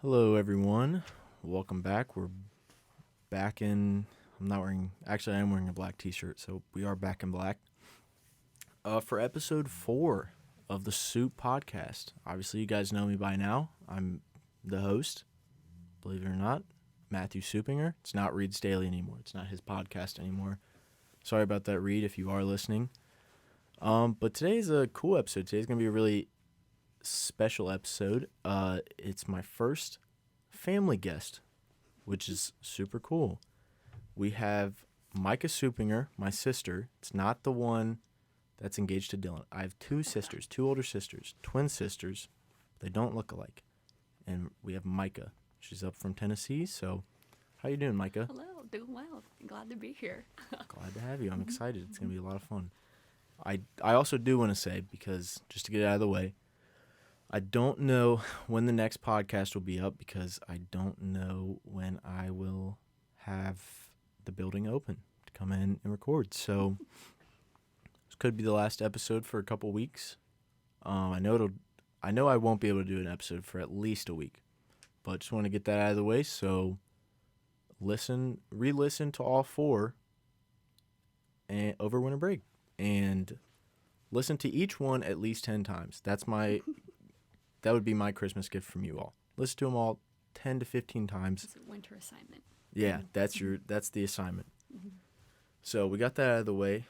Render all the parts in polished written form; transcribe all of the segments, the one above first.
Hello, everyone. Welcome back. We're back in. I am wearing a black t shirt, so we are back in black. For episode 4 of the Soup podcast. Obviously, you guys know me by now. I'm the host, believe it or not, Matthew Supinger. It's not Reed's Daily anymore. It's not his podcast anymore. Sorry about that, Reed, if you are listening. But today's a cool episode. Today's going to be a really special episode. It's my first family guest, which is super cool. We have Michea Supinger, my sister. It's not the one that's engaged to Dylan. I have two sisters, two older sisters, twin sisters. They don't look alike. And we have Michea. She's up from Tennessee. So how you doing, Michea? Hello, doing well. Glad to be here. Glad to have you. I'm excited. It's going to be a lot of fun. I also do want to say, because just to get it out of the way, I don't know when the next podcast will be up because I don't know when I will have the building open to come in and record. So this could be the last episode for a couple weeks. I know I won't be able to do an episode for at least a week, but just want to get that out of the way. So re-listen to all 4 and over winter break, and listen to each one at least 10 times. That would be my Christmas gift from you all. Listen to them all 10 to 15 times. It's a winter assignment. Yeah, that's the assignment. Mm-hmm. So we got that out of the way.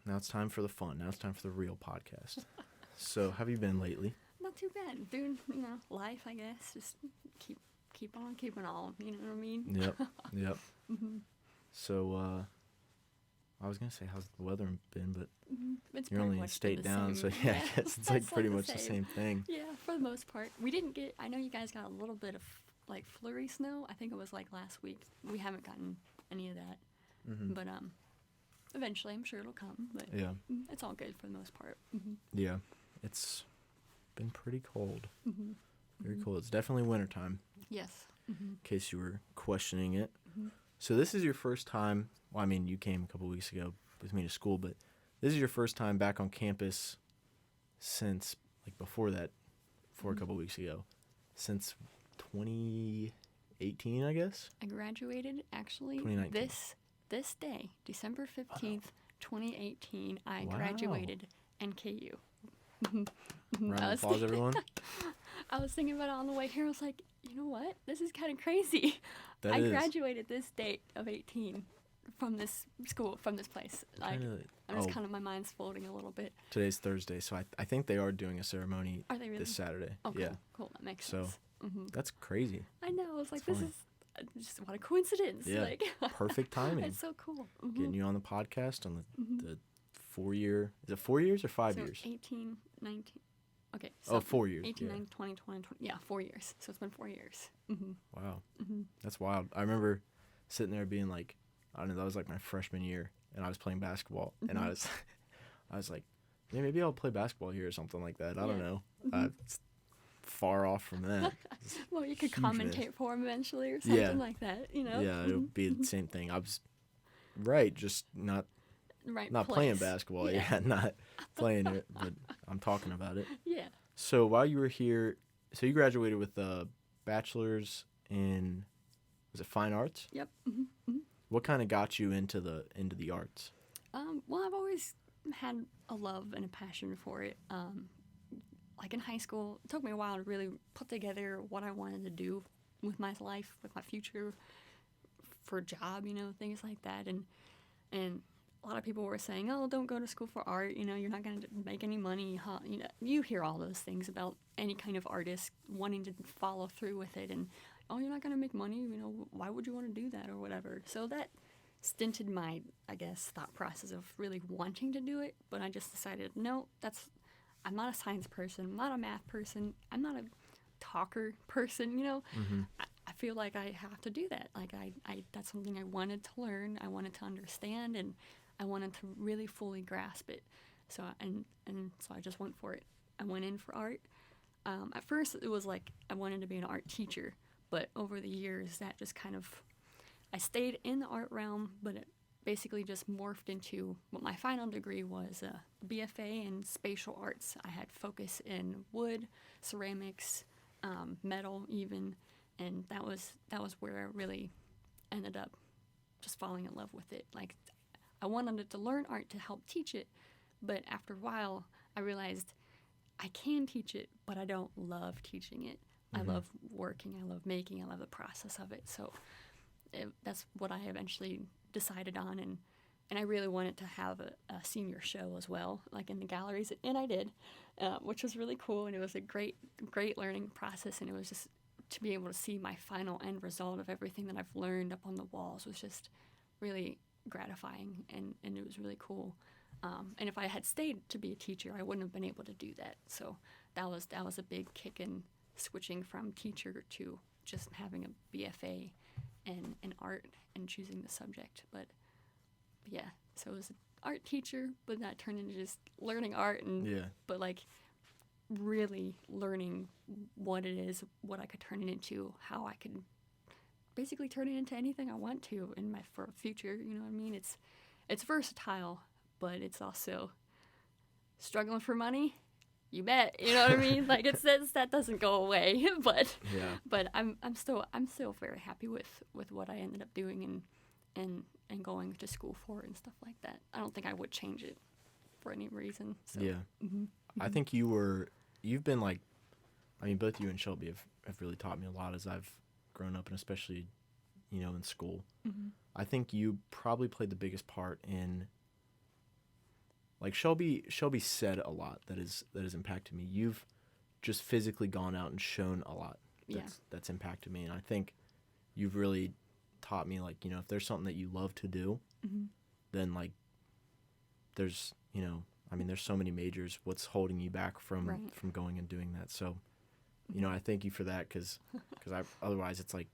Now it's time for the fun. Now it's time for the real podcast. So, how have you been lately? Not too bad. Doing, life, I guess. Just keep on keeping on. You know what I mean? Yep. Mm-hmm. So, I was going to say, how's the weather been, but you're only in state down, so yeah, I guess it's like pretty much the same thing. Yeah, for the most part. We didn't get, I know you guys got a little bit of like flurry snow. I think it was like last week. We haven't gotten any of that. Mm-hmm. But eventually I'm sure it'll come, but yeah, it's all good for the most part. Mm-hmm. Yeah, it's been pretty cold. Mm-hmm. Very cold. It's definitely wintertime. Yes. Mm-hmm. In case you were questioning it. Mm-hmm. So this is your first time. Well, I mean, you came a couple weeks ago with me to school, but this is your first time back on campus since, like, before a couple weeks ago, since 2018, I guess? I graduated, actually, this day, December 15th, 2018, I graduated NKU. Round of applause, everyone. I was thinking about it on the way here. I was like, you know what? This is kind of crazy. I graduated this date of 18 from this school, from this place. Like, I'm just kind of, my mind's floating a little bit. Today's Thursday, so I think they are doing a ceremony this Saturday. Oh, cool. Yeah. Cool. That makes sense. So that's crazy. I know. I was like, this is just what a coincidence. Yeah. Like, perfect timing. It's so cool. Mm-hmm. Getting you on the podcast on the 4-year. Is it 4 years or 5 years? 18, 19. Okay. So 4 years. 18, 19, 20, 20. Yeah, 4 years. So it's been 4 years. Mm-hmm. Wow. Mm-hmm. That's wild. I remember sitting there being like, I don't know, that was like my freshman year, and I was playing basketball, and I was like, yeah, maybe I'll play basketball here or something like that. I don't know. It's far off from that. Well, you could commentate for him eventually or something like that, you know? Yeah, it would be the same thing. I was just not playing basketball. Yeah, not playing it, but I'm talking about it. Yeah. So while you were here, so you graduated with a bachelor's in, was it fine arts? Yep. Mm-hmm. Mm-hmm. What kind of got you into the arts? Well, I've always had a love and a passion for it. Like in high school, it took me a while to really put together what I wanted to do with my life, with my future, for a job, things like that. And a lot of people were saying, oh, don't go to school for art. You're not going to make any money. Huh? You hear all those things about any kind of artist wanting to follow through with it. And, oh, you're not going to make money. Why would you want to do that or whatever? So that stinted my, I guess, thought process of really wanting to do it. But I just decided, no, I'm not a science person. I'm not a math person. I'm not a talker person, Mm-hmm. I feel like I have to do that. Like, I that's something I wanted to learn. I wanted to understand, and I wanted to really fully grasp it. So, and so I just went for it. I went in for art. At first, it was like I wanted to be an art teacher. But over the years, that just kind of, I stayed in the art realm, but it basically just morphed into what my final degree was, a BFA in spatial arts. I had focus in wood, ceramics, metal even, and that was where I really ended up just falling in love with it. Like, I wanted to learn art to help teach it, but after a while, I realized I can teach it, but I don't love teaching it. I love working, I love making, I love the process of it. So that's what I eventually decided on, and I really wanted to have a senior show as well, like in the galleries, and I did, which was really cool, and it was a great learning process, and it was just to be able to see my final end result of everything that I've learned up on the walls was just really gratifying, and it was really cool. And if I had stayed to be a teacher, I wouldn't have been able to do that. So that was a big kick in switching from teacher to just having a BFA in art and choosing the subject. But yeah, so it was an art teacher, but that turned into just learning art, and but like really learning what it is, what I could turn it into, how I could basically turn it into anything I want to in my future. You know what I mean? It's versatile, but it's also struggling for money. You bet. You know what I mean? Like, that doesn't go away. But I'm still very happy with what I ended up doing and going to school for and stuff like that. I don't think I would change it for any reason. So. Yeah. I think you've been like, I mean, both you and Shelby have really taught me a lot as I've grown up, and especially, in school. I think you probably played the biggest part in, like, Shelby Mm-hmm. said a lot that has impacted me. You've just physically gone out and shown a lot that's impacted me, and I think you've really taught me, like, if there's something that you love to do, then, like, there's there's so many majors. What's holding you back from going and doing that? So, I thank you for that, because otherwise it's like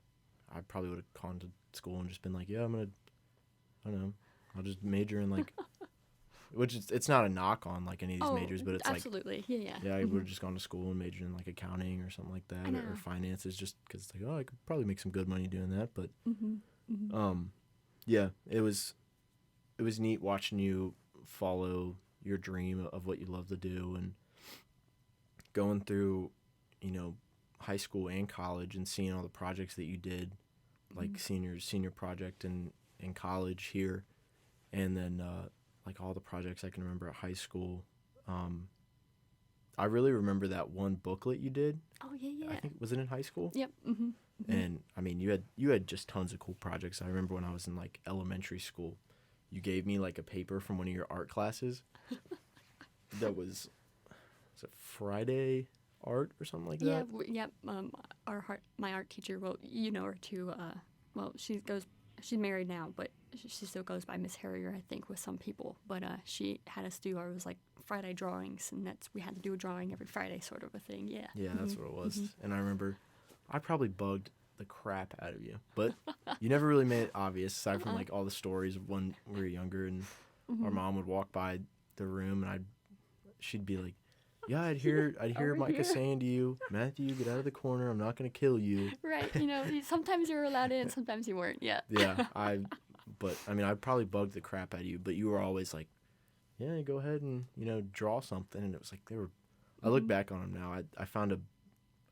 I probably would have gone to school and just been like, yeah, I'll just major in, like, which it's not a knock on, like, any of these majors, but it's absolutely. like, Yeah. I would have just gone to school and majored in, like, accounting or something like that, or finances, just because it's like, oh, I could probably make some good money doing that. But yeah, it was neat watching you follow your dream of what you love to do, and going through, high school and college, and seeing all the projects that you did, like senior project in college here, and then like all the projects I can remember at high school. I really remember that one booklet you did. Oh yeah. I think, was it in high school? Yep. And I mean, you had just tons of cool projects. I remember when I was in, like, elementary school, you gave me, like, a paper from one of your art classes that was it Friday art or something like that? Yeah. My art teacher, well, you know her too. Well, she's married now, but she still goes by Miss Harrier, I think, with some people. But she had us do ours, like, Friday drawings, and we had to do a drawing every Friday, sort of a thing. Yeah. Yeah, that's what it was. And I remember I probably bugged the crap out of you, but you never really made it obvious, aside from, like, all the stories of when we were younger, and our mom would walk by the room, and she'd be like, yeah, I'd hear Micah saying to you, Matthew, get out of the corner, I'm not going to kill you. Right, sometimes you were allowed in, sometimes you weren't, yeah. Yeah, I probably bugged the crap out of you, but you were always like, yeah, go ahead and, draw something, and it was like, I look back on them now, I found a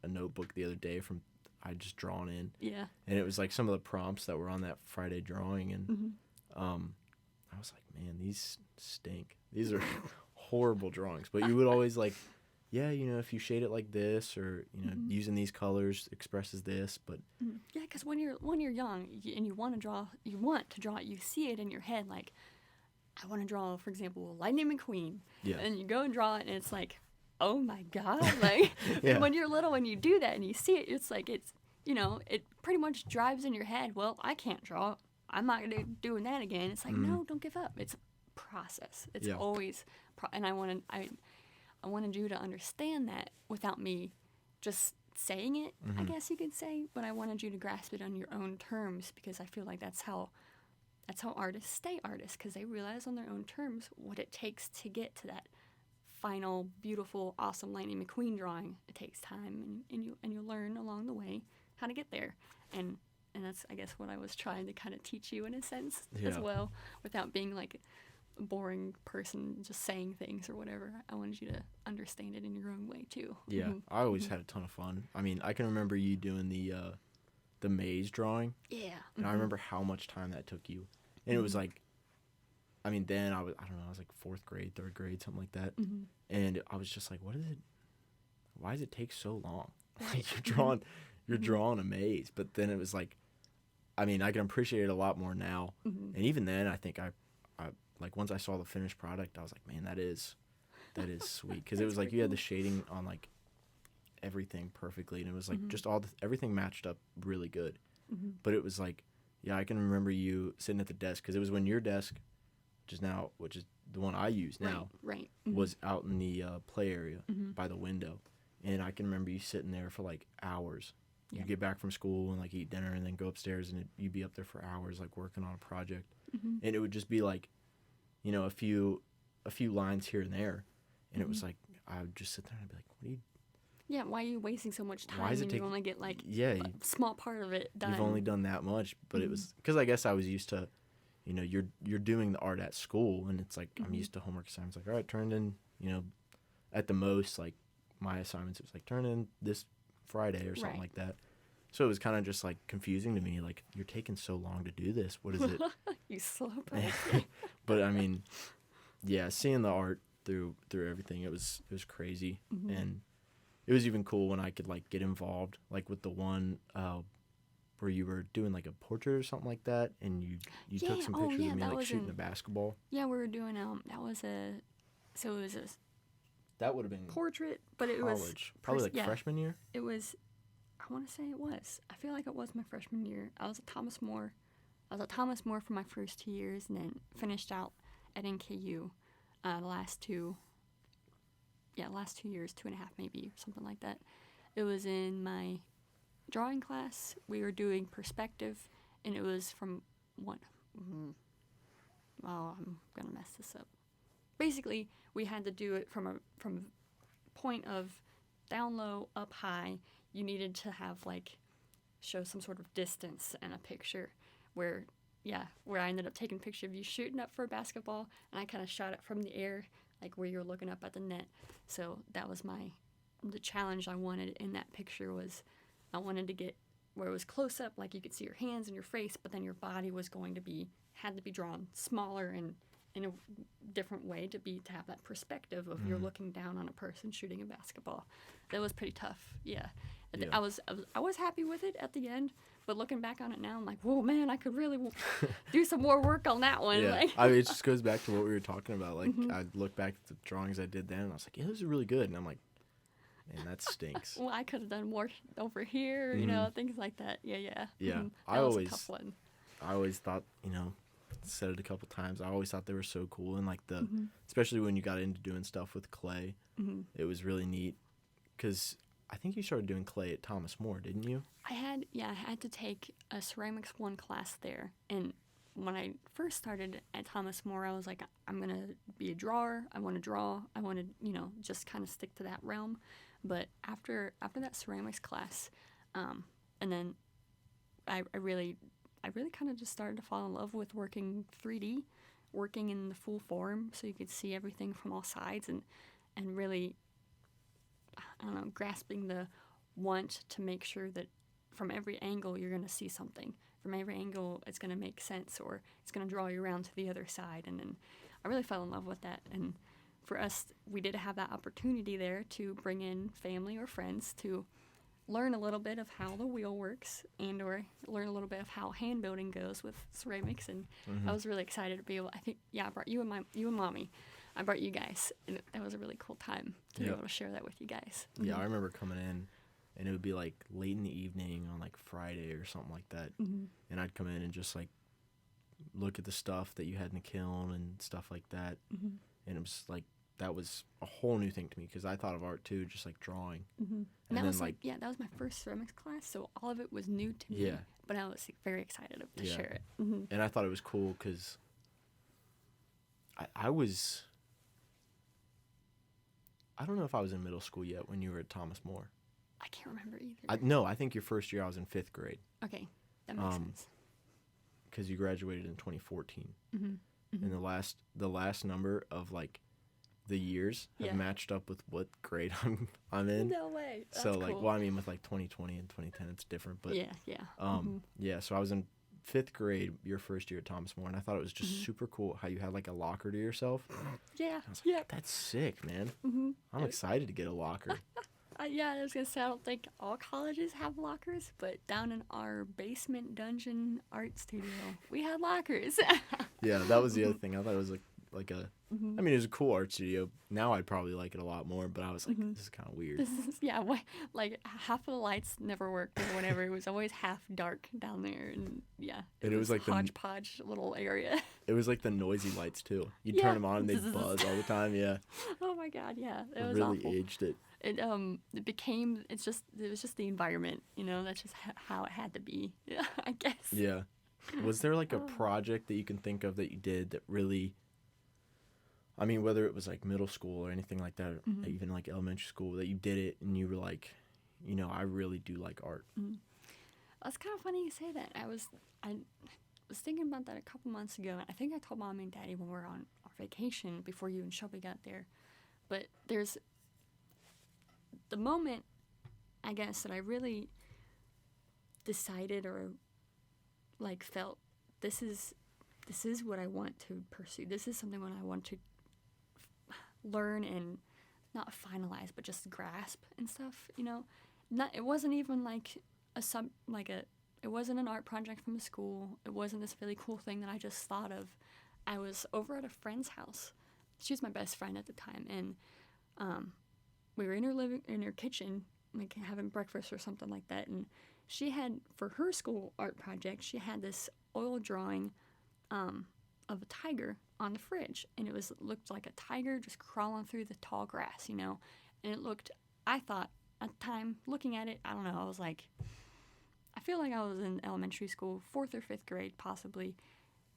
notebook the other day I'd just drawn in. Yeah. And it was like some of the prompts that were on that Friday drawing, and I was like, man, these stink. These are horrible drawings. But you would always, like, yeah, if you shade it like this, or using these colors expresses this. But yeah, because when you're young and you want to draw it, you see it in your head, like, I want to draw, for example, Lightning McQueen. Yeah. And you go and draw it, and it's like, oh my God. Like, when you're little and you do that and you see it, it's like, it pretty much drives in your head, well, I can't draw. I'm not going to be doing that again. It's like, no, don't give up. It's a process. It's always, and I wanted you to understand that without me just saying it, I guess you could say, but I wanted you to grasp it on your own terms, because I feel like that's how artists stay artists, because they realize on their own terms what it takes to get to that final, beautiful, awesome Lightning McQueen drawing. It takes time, and you learn along the way how to get there, and that's, I guess, what I was trying to kind of teach you in a sense as well, without being like a boring person just saying things or whatever. I wanted you to understand it in your own way too. Yeah, I always had a ton of fun. I mean, I can remember you doing the the maze drawing. Yeah. And I remember how much time that took you. And it was like, I mean, then I don't know, I was like 4th grade, 3rd grade, something like that. And I was just like, why does it take so long? Like you're drawing a maze. But then it was like, I mean, I can appreciate it a lot more now. And even then, I think I like once I saw the finished product, I was like, man, that is sweet. Because it was like you had the shading on like everything perfectly. And it was like just everything matched up really good. But it was like, yeah, I can remember you sitting at the desk. Because it was when your desk, which is the one I use now, right. was out in the play area by the window. And I can remember you sitting there for like hours. You get back from school and like eat dinner and then go upstairs and you'd be up there for hours like working on a project. And it would just be like, you know, a few lines here and there. And it was like, I would just sit there and I'd be like, what are you? Yeah, why are you wasting so much time Why does it when you only get like a small part of it done? You've only done that much. But it was, because I guess I was used to, you know, you're doing the art at school and it's like, I'm used to homework assignments. Like, all right, turned in, you know, at the most, like my assignments, it was like, turn in this Friday or something like that. So it was kind of just like confusing to me. Like, you're taking so long to do this. What is it? You slow person. But I mean, yeah, seeing the art through everything, it was crazy. And it was even cool when I could like get involved, like with the one where you were doing like a portrait or something like that, and you took some pictures of me like shooting a basketball. Yeah, we were doing it was a that would have been portrait, but it college. was Probably like freshman year. It was, I want to say it was. I feel like it was my freshman year. I was at Thomas More for my first 2 years, and then finished out at NKU the last 2 years, 2.5 maybe, or something like that. It was in my drawing class. We were doing perspective, and it was from what? Oh, I'm gonna mess this up. Basically, we had to do it from a point of down low, up high. You needed to have like show some sort of distance in a picture where I ended up taking a picture of you shooting up for a basketball, and I kind of shot it from the air, like where you're looking up at the net. So that was the challenge I wanted in that picture. Was I wanted to get where it was close up, like you could see your hands and your face, but then your body was had to be drawn smaller and in a different way to have that perspective of you're looking down on a person shooting a basketball. That was pretty tough. Yeah. I was happy with it at the end, but looking back on it now, I'm like, whoa, man, I could really do some more work on that one. Yeah. Like, I mean, it just goes back to what we were talking about. Like, I look back at the drawings I did then, and I was like, yeah, those are really good. And I'm like, man, that stinks. Well, I could have done more over here, you know, things like that. Yeah. Yeah. That was a tough one. I always thought, you know, said it a couple times, I always thought they were so cool. And like especially when you got into doing stuff with clay, it was really neat. Because I think you started doing clay at Thomas More, didn't you? I had to take a Ceramics 1 class there. And when I first started at Thomas More, I was like, I'm going to be a drawer. I want to draw. I want to, you know, just kind of stick to that realm. But after that ceramics class, and then I really kind of just started to fall in love with working 3D, working in the full form so you could see everything from all sides and really, I don't know, grasping the want to make sure that from every angle you're going to see something. From every angle it's going to make sense, or it's going to draw you around to the other side. And then I really fell in love with that. And for us, we did have that opportunity there to bring in family or friends to learn a little bit of how the wheel works or learn a little bit of how hand building goes with ceramics. And I was really excited to be able, I brought you and Mommy. I brought you guys, and that was a really cool time to be able to share that with you guys. Yeah, I remember coming in, and it would be like late in the evening on like Friday or something like that. And I'd come in and just like look at the stuff that you had in the kiln and stuff like that. And it was like, that was a whole new thing to me because I thought of art too, just like drawing. And that was that was my first ceramics class, so all of it was new to me. Yeah. But I was very excited to share it. And I thought it was cool because I don't know if I was in middle school yet when you were at Thomas More. I can't remember either. No, I think your first year I was in 5th grade. Okay, that makes sense. Because you graduated in 2014. And the last number of like the years have Yeah. matched up with what grade I'm in. No way. That's So like, cool. well, I mean, with like 2020 and 2010, it's different. But yeah. yeah. So I was in 5th grade your first year at Thomas More, and I thought it was just Mm-hmm. super cool how you had like a locker to yourself. Yeah. I was like, Yeah. that's sick, man. Mm-hmm. I'm excited to get a locker. Yeah, I was gonna say I don't think all colleges have lockers, but down in our basement dungeon art studio, we had lockers. Yeah, that was the other thing. I thought it was like a. Mm-hmm. I mean, it was a cool art studio. Now I'd probably like it a lot more, but I was like, this is kind of weird. This is like half of the lights never worked or whatever. It was always half dark down there, and yeah, And it was like the- hodgepodge little area. It was like the noisy lights too. You'd Yeah. turn them on and they'd buzz all the time. Yeah, Oh my god, yeah, it was really awful. aged it. It it was just the environment, that's just how it had to be. Yeah, I guess. Yeah. Was there like a project that you can think of that you did that really, I mean, whether it was like middle school or anything like that, or even like elementary school, that you did it and you were like, I really do like art. It's kind of funny you say that. I was thinking about that a couple months ago, and I think I told Mommy and Daddy when we were on our vacation before you and Shelby got there. But there's the moment, I guess, that I really decided or like felt this is what I want to pursue. This is something what I want to learn and not finalize, but just grasp and stuff. It wasn't even like it wasn't an art project from the school. It wasn't this really cool thing that I just thought of. I was over at a friend's house. She was my best friend at the time, and we were in her kitchen, like having breakfast or something like that. And she had, for her school art project, she had this oil drawing of a tiger on the fridge, and it looked like a tiger just crawling through the tall grass, and it looked. I thought at the time, looking at it, I don't know. I was like, I feel like I was in elementary school, 4th or 5th grade, possibly,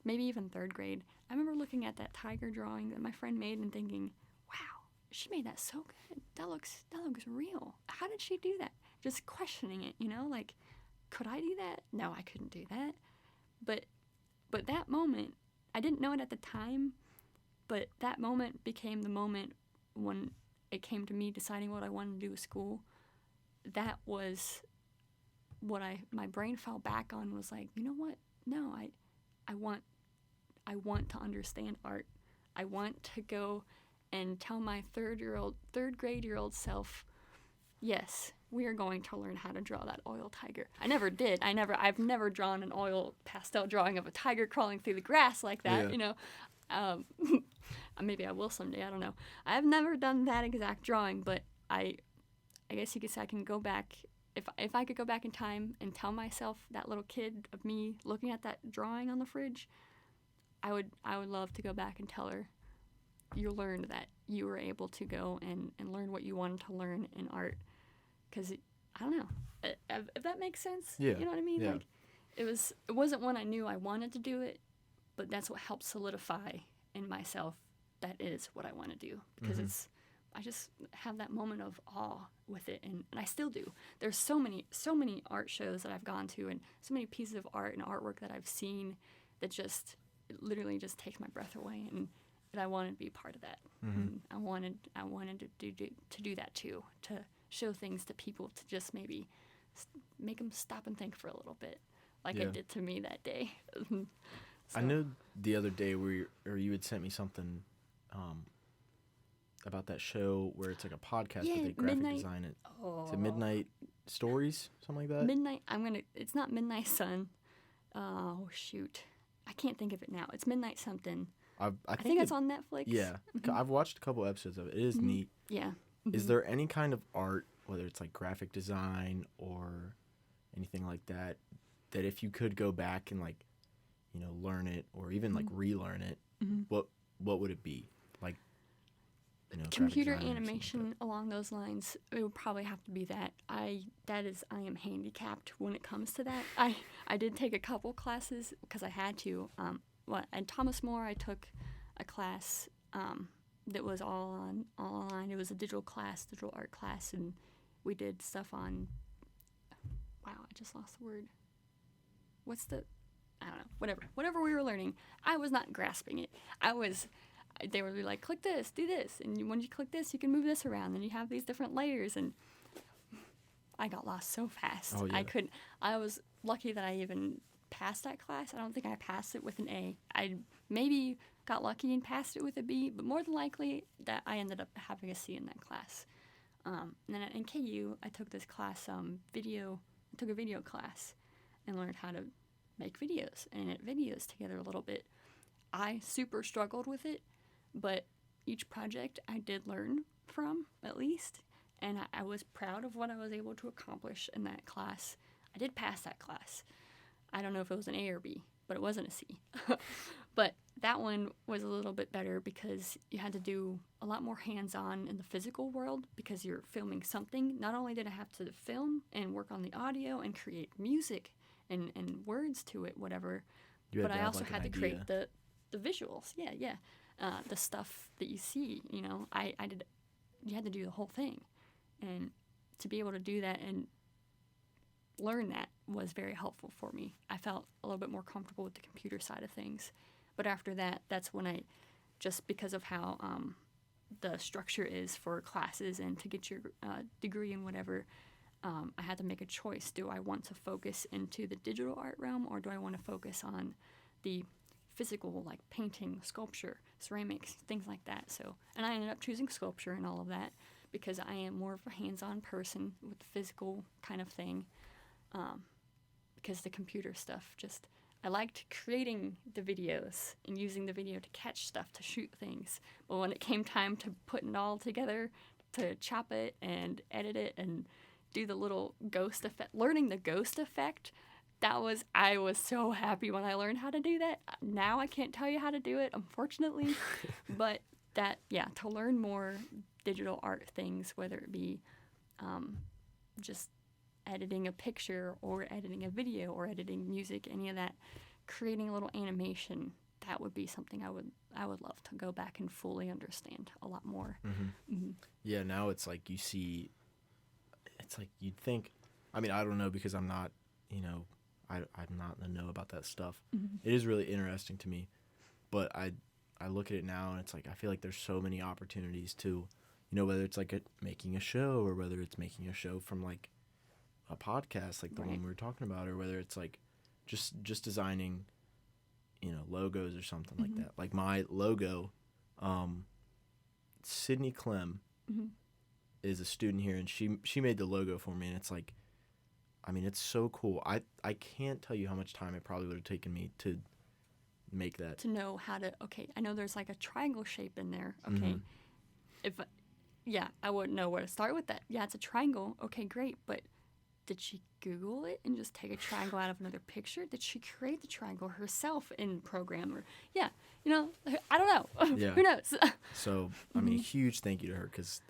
maybe even 3rd grade. I remember looking at that tiger drawing that my friend made and thinking, wow, she made that so good. That looks real. How did she do that? Just questioning it, like, could I do that? No, I couldn't do that. But that moment, I didn't know it at the time, but that moment became the moment when it came to me deciding what I wanted to do with school. That was what my brain fell back on, was like, you know what? No, I want to understand art. I want to go and tell my third grade self, yes, we are going to learn how to draw that oil tiger. I never did. I've never drawn an oil pastel drawing of a tiger crawling through the grass like that, maybe I will someday, I don't know. I've never done that exact drawing, but I guess you could say I can go back, if I could go back in time and tell myself, that little kid of me looking at that drawing on the fridge, I would love to go back and tell her, you learned that you were able to go and learn what you wanted to learn in art. Because, I don't know, if that makes sense. Yeah. You know what I mean? Yeah. Like, it wasn't when I knew I wanted to do it, but that's what helped solidify in myself that is what I want to do. Because I just have that moment of awe with it, and I still do. There's so many art shows that I've gone to, and so many pieces of art and artwork that I've seen that it literally just takes my breath away, and I wanted to be part of that. And I wanted to do that too, to show things to people, to just maybe make them stop and think for a little bit, like it did to me that day. I know the other day you had sent me something about that show where it's like a podcast, but they graphic design it. Is it Midnight Stories, something like that? Midnight. It's not Midnight Sun. Oh shoot, I can't think of it now. It's Midnight something. I think it's on Netflix. Yeah, I've watched a couple episodes of it. It is neat. Yeah. Is there any kind of art, whether it's like graphic design or anything like that, that if you could go back and like, learn it or even like relearn it, what would it be? Like, computer graphic design animation along those lines, it would probably have to be that. I am handicapped when it comes to that. I did take a couple classes because I had to. At Thomas More, I took a class that was all online. It was a digital art class, and we did stuff on. Wow, I just lost the word. I don't know. Whatever we were learning, I was not grasping it. I was they were like, click this, do this, and when you click this, you can move this around, and you have these different layers, and I got lost so fast. Oh, yeah. I was lucky that I even passed that class. I don't think I passed it with an A. I maybe got lucky and passed it with a B, but more than likely that I ended up having a C in that class. And then at NKU, I took this class, I took a video class and learned how to make videos and edit videos together a little bit. I super struggled with it, but each project I did learn from, at least, and I was proud of what I was able to accomplish in that class. I did pass that class. I don't know if it was an A or B, but it wasn't a C. But that one was a little bit better because you had to do a lot more hands-on in the physical world because you're filming something. Not only did I have to film and work on the audio and create music and words to it, whatever, but I also had to create the visuals. Yeah. The stuff that you see, you know, you had to do the whole thing. And to be able to do that and learn that was very helpful for me. I felt a little bit more comfortable with the computer side of things. But after that, that's when just because of how the structure is for classes and to get your degree and whatever, I had to make a choice. Do I want to focus into the digital art realm, or do I want to focus on the physical, like painting, sculpture, ceramics, things like that? And I ended up choosing sculpture and all of that because I am more of a hands-on person with the physical kind of thing. Because the computer stuff, I liked creating the videos and using the video to catch stuff, to shoot things. But when it came time to putting it all together, to chop it and edit it and do the little ghost effect, learning the ghost effect, I was so happy when I learned how to do that. Now I can't tell you how to do it, unfortunately. But to learn more digital art things, whether it be just editing a picture or editing a video or editing music, any of that, creating a little animation, that would be something I would love to go back and fully understand a lot more. Mm-hmm. Mm-hmm. Yeah, now it's like you'd think, I mean, I don't know because I'm not, I'm not in the know about that stuff. Mm-hmm. It is really interesting to me, but I look at it now and it's like, I feel like there's so many opportunities to, whether it's like making a show or whether it's making a show from like a podcast like the one we were talking about, or whether it's like just designing logos or something like that. Like my logo, Sydney Clem is a student here, and she made the logo for me, and it's like, I mean, it's so cool. I can't tell you how much time it probably would have taken me to make that, to know how to, I know there's like a triangle shape in there, I wouldn't know where to start with that. Yeah, it's a triangle, great, but did she Google it and just take a triangle out of another picture? Did she create the triangle herself in program? Or I don't know. Yeah. Who knows? So, I mean, a huge thank you to her, because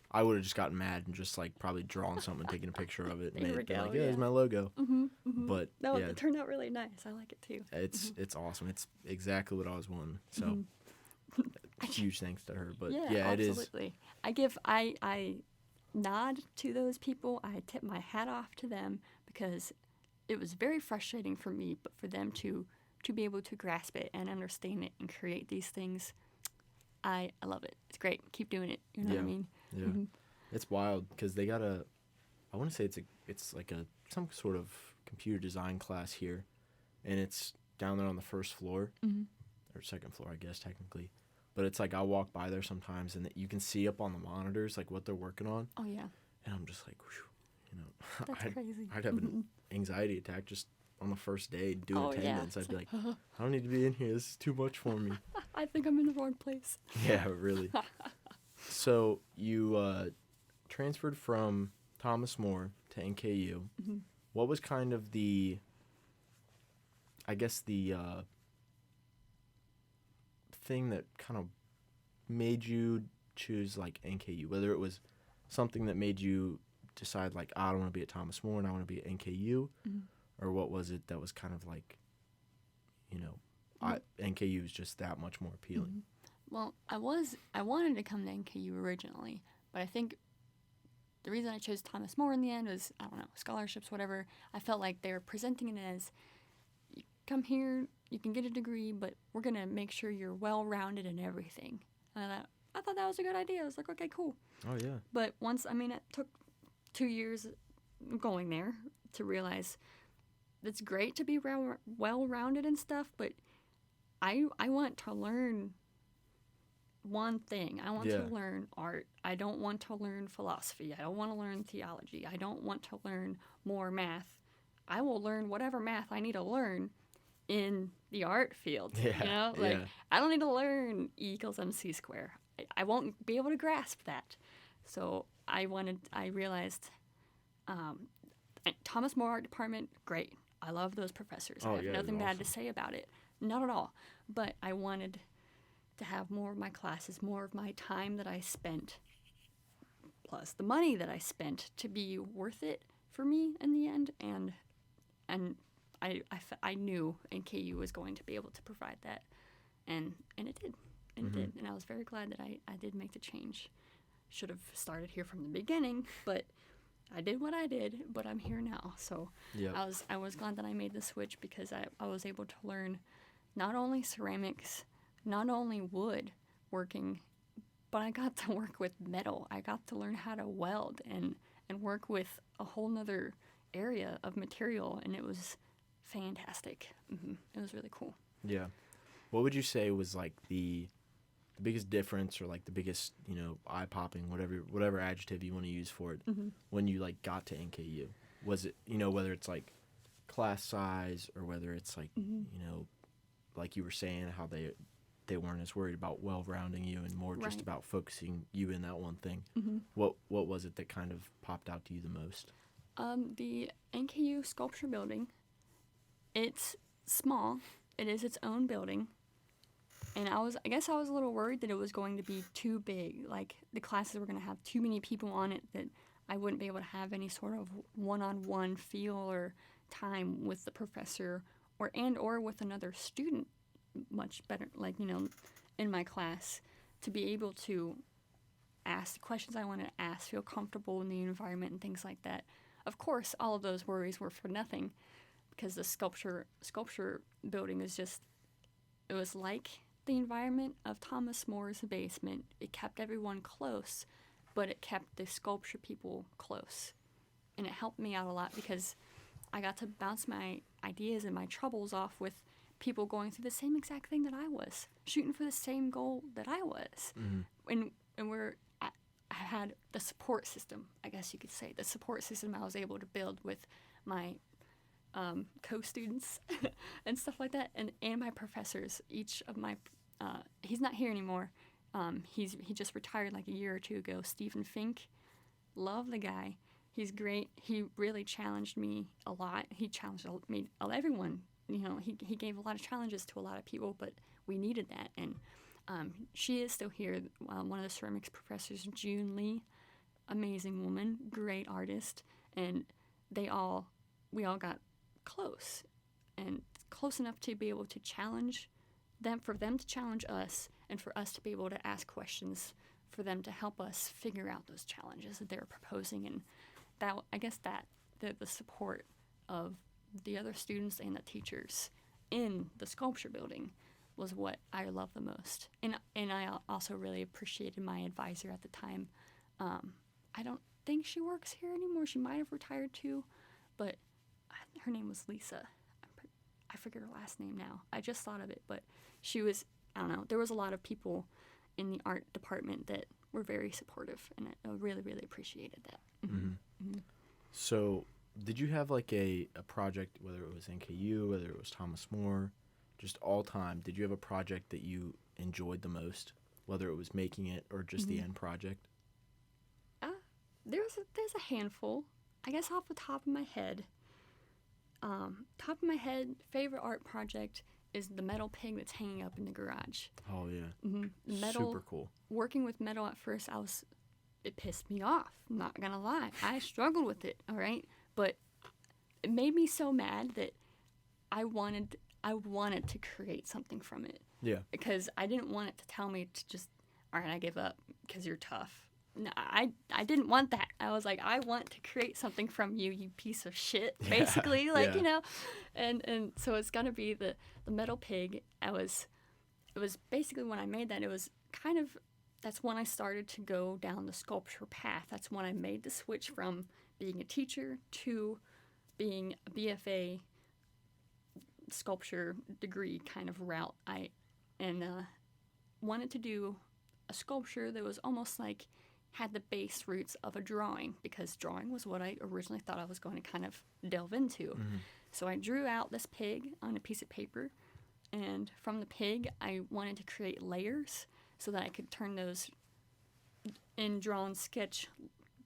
I would have just gotten mad and just like probably drawn something and taken a picture of it and made it like, here's my logo. But no, it turned out really nice. I like it too. It's awesome. It's exactly what I was wanting. So huge thanks to her. But yeah, absolutely. It is. I nod to those people. I tip my hat off to them because it was very frustrating for me, but for them to be able to grasp it and understand it and create these things, I love it. It's great. Keep doing it. You know what I mean? Yeah. It's wild because they got I want to say it's like some sort of computer design class here, and it's down there on the first floor or second floor, I guess technically. But it's like I'll walk by there sometimes, and you can see up on the monitors like what they're working on. Oh yeah. And I'm just like, whew, That's crazy. I'd have an anxiety attack just on the first day doing attendance. I'd be like, I don't need to be in here. This is too much for me. I think I'm in the wrong place. Yeah, really. So you transferred from Thomas More to NKU. What was kind of the thing that kind of made you choose like NKU? Whether it was something that made you decide like, I don't want to be at Thomas More and I want to be at NKU, or what was it that was kind of like, NKU is just that much more appealing? Well, I wanted to come to NKU originally, but I think the reason I chose Thomas More in the end was, I don't know, scholarships, whatever. I felt like they were presenting it as come here, you can get a degree, but we're going to make sure you're well-rounded in everything. And I thought that was a good idea. I was like, okay, cool. Oh, yeah. But it took 2 years going there to realize it's great to be well-rounded and stuff, but I want to learn one thing. I want to learn art. I don't want to learn philosophy. I don't want to learn theology. I don't want to learn more math. I will learn whatever math I need to learn in the art field. Yeah, I don't need to learn E equals MC square. I won't be able to grasp that. So I realized Thomas More Art Department, great. I love those professors. I have nothing bad to say about it. Not at all. But I wanted to have more of my classes, more of my time that I spent, plus the money that I spent, to be worth it for me in the end. And I knew NKU was going to be able to provide that. And it did. And it did. And I was very glad that I did make the change. Should have started here from the beginning, but I did what I did, but I'm here now. So I was glad that I made the switch, because I was able to learn not only ceramics, not only wood working, but I got to work with metal. I got to learn how to weld and work with a whole nother area of material, and it was fantastic. It was really cool. Yeah. What would you say was like the biggest difference, or like the biggest, eye-popping, whatever adjective you want to use for it, when you like got to NKU? Was it, whether it's like class size, or whether it's like, like you were saying, how they weren't as worried about well-rounding you and more just about focusing you in that one thing. What was it that kind of popped out to you the most? The NKU sculpture building, it's small. It is its own building. And I guess I was a little worried that it was going to be too big. Like, the classes were going to have too many people on it, that I wouldn't be able to have any sort of one-on-one feel or time with the professor or with another student much better, like, in my class, to be able to ask the questions I want to ask, feel comfortable in the environment and things like that. Of course, all of those worries were for nothing, because the sculpture building is just, it was like the environment of Thomas More's basement. It kept everyone close, but it kept the sculpture people close. And it helped me out a lot, because I got to bounce my ideas and my troubles off with people going through the same exact thing that I was, shooting for the same goal that I was. And I had the support system, I guess you could say, the support system I was able to build with my co-students and stuff like that, and my professors. Each of my, he's not here anymore. He just retired like a year or two ago. Stephen Fink, love the guy. He's great. He really challenged me a lot. He challenged me, everyone. He gave a lot of challenges to a lot of people, but we needed that. And she is still here. One of the ceramics professors, June Lee, amazing woman, great artist, and we all got close, and close enough to be able to challenge them, for them to challenge us, and for us to be able to ask questions, for them to help us figure out those challenges that they're proposing. And that, I guess, that the support of the other students and the teachers in the sculpture building was what I love the most. And I also really appreciated my advisor at the time. I don't think she works here anymore. She might have retired too, but her name was Lisa. I forget her last name now. I just thought of it, but she was, I don't know, there was a lot of people in the art department that were very supportive, and I really, really appreciated that. So did you have like a project, whether it was NKU, whether it was Thomas More, just all time, did you have a project that you enjoyed the most, whether it was making it or just the end project? There's a handful, I guess, off the top of my head. Favorite art project is the metal pig that's hanging up in the garage. Oh, yeah. Metal, super cool. Working with metal at first, it pissed me off, I'm not gonna lie. I struggled with it, all right? But it made me so mad that I wanted to create something from it. Yeah. Because I didn't want it to tell me to just, all right, I give up because you're tough. no, I didn't want that. I was like, I want to create something from you, you piece of shit, basically. Like, yeah. you know, and so it's gonna be the metal pig. It was basically when I made that, it was kind of, that's when I started to go down the sculpture path. That's when I made the switch from being a teacher to being a BFA sculpture degree kind of route. I wanted to do a sculpture that was almost like had the base roots of a drawing, because drawing was what I originally thought I was going to kind of delve into. Mm-hmm. So I drew out this pig on a piece of paper, and from the pig I wanted to create layers so that I could turn those in drawn sketch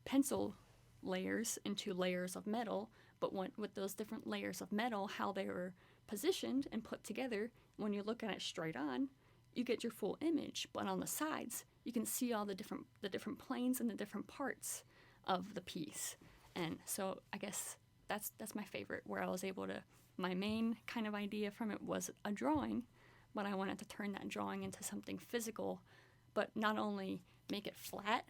pencil layers into layers of metal, but with those different layers of metal, how they were positioned and put together, when you look at it straight on, you get your full image, but on the sides you can see all the different planes and the different parts of the piece. And so I guess that's my favorite, where I was able to, my main kind of idea from it was a drawing, but I wanted to turn that drawing into something physical, but not only make it flat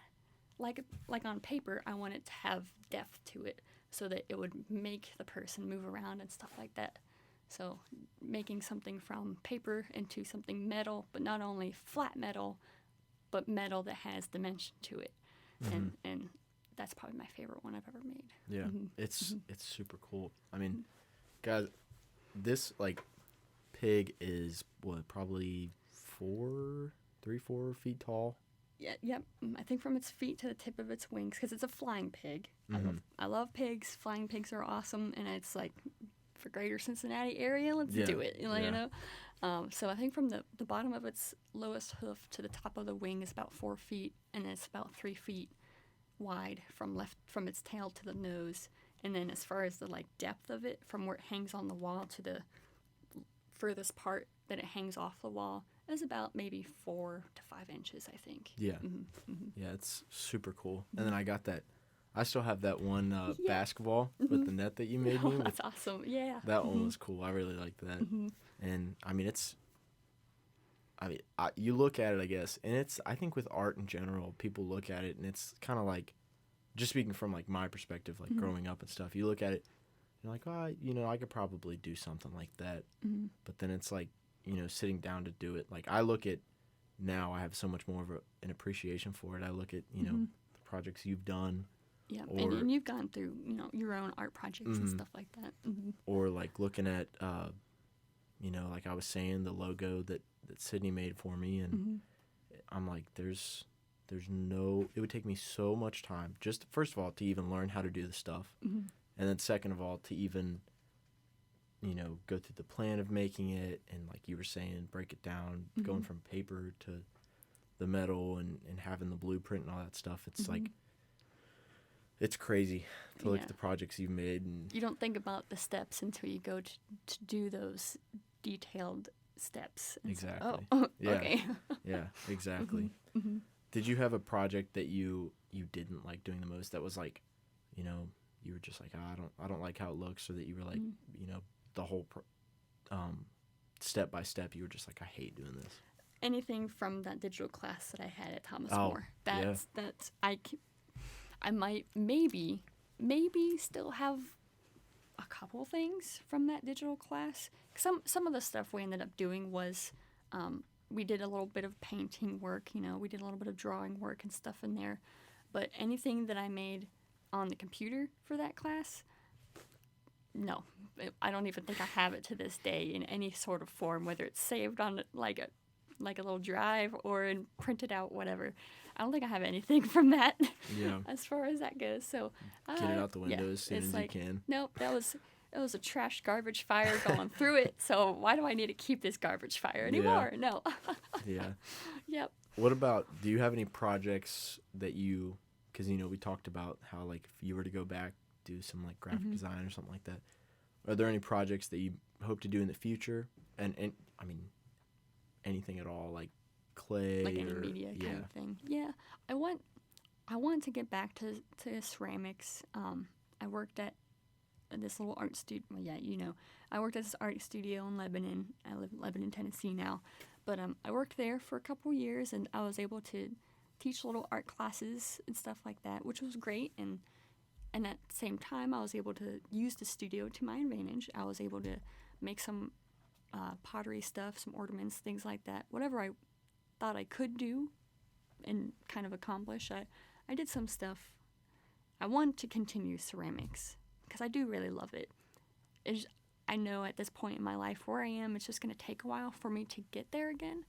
like on paper, I wanted to have depth to it so that it would make the person move around and stuff like that. So making something from paper into something metal, but not only flat metal, but metal that has dimension to it. Mm-hmm. And that's probably my favorite one I've ever made. Yeah, Mm-hmm. it's super cool. I mean, guys, this like pig is what, probably 4 feet tall. Yeah, yep. I think from its feet to the tip of its wings, because it's a flying pig. Mm-hmm. I love pigs. Flying pigs are awesome, and it's like, for Greater Cincinnati area, let's Yeah. do it. You Yeah. know. So I think from the bottom of its lowest hoof to the top of the wing is about 4 feet, and it's about 3 feet wide from its tail to the nose. And then as far as the like depth of it, from where it hangs on the wall to the furthest part that it hangs off the wall, is about maybe 4 to 5 inches, I think. Yeah. Mm-hmm. Mm-hmm. Yeah, it's super cool. And then I got that. I still have that one Yeah. basketball with the net that you made me. That's awesome. Yeah. That one was cool. I really liked that. Mm-hmm. And I mean, you look at it, I guess, and I think with art in general, people look at it and it's kind of like, just speaking from like my perspective, like Mm-hmm. growing up and stuff, you look at it, you're like, oh, I could probably do something like that. Mm-hmm. But then it's like, sitting down to do it. Like I look at now, I have so much more of an appreciation for it. I look at, Mm-hmm. the projects you've done. Yeah, Or- and you've gone through, your own art projects and Mhm. stuff like that. Mm-hmm. Or like looking at, like I was saying, the logo that Sydney made for me, and Mm-hmm. I'm like, there's no, it would take me so much time, just first of all to even learn how to do the stuff, Mm-hmm. and then second of all to even, go through the plan of making it, and like you were saying, break it down, Mhm. going from paper to the metal and having the blueprint and all that stuff. It's Mhm. like, it's crazy to look Yeah. at the projects you've made. And You don't think about the steps until you go to do those detailed steps. And it's like, Exactly. oh, Yeah. okay. yeah, exactly. Mm-hmm. Did you have a project that you didn't like doing the most, that was like, you were just like, I don't like how it looks, or that you were like, the whole step by step, you were just like, I hate doing this? Anything from that digital class that I had at Thomas Oh, More. yeah. That's I might maybe still have a couple things from that digital class. Some of the stuff we ended up doing was we did a little bit of painting work, we did a little bit of drawing work and stuff in there. But anything that I made on the computer for that class, no. I don't even think I have it to this day in any sort of form, whether it's saved on like a little drive or printed out, whatever. I don't think I have anything from that Yeah. as far as that goes. So Get it out the window as soon it's as like, you can. Nope, that was a trash garbage fire going through it. So why do I need to keep this garbage fire anymore? No. Yeah. Yep. What about, do you have any projects that because, we talked about how, like, if you were to go back, do some, like, graphic Mhm. design or something like that, are there any projects that you hope to do in the future? And I mean, anything at all, like clay Like any or media kind of thing. Yeah. I want to get back to ceramics. I worked at this little art studio. Well, yeah, I worked at this art studio in Lebanon. I live in Lebanon, Tennessee now. But I worked there for a couple years, and I was able to teach little art classes and stuff like that, which was great. And at the same time, I was able to use the studio to my advantage. I was able to make some pottery stuff, some ornaments, things like that. Whatever I thought I could do and kind of accomplish, I did some stuff. I want to continue ceramics because I do really love it. I know at this point in my life where I am, it's just going to take a while for me to get there again.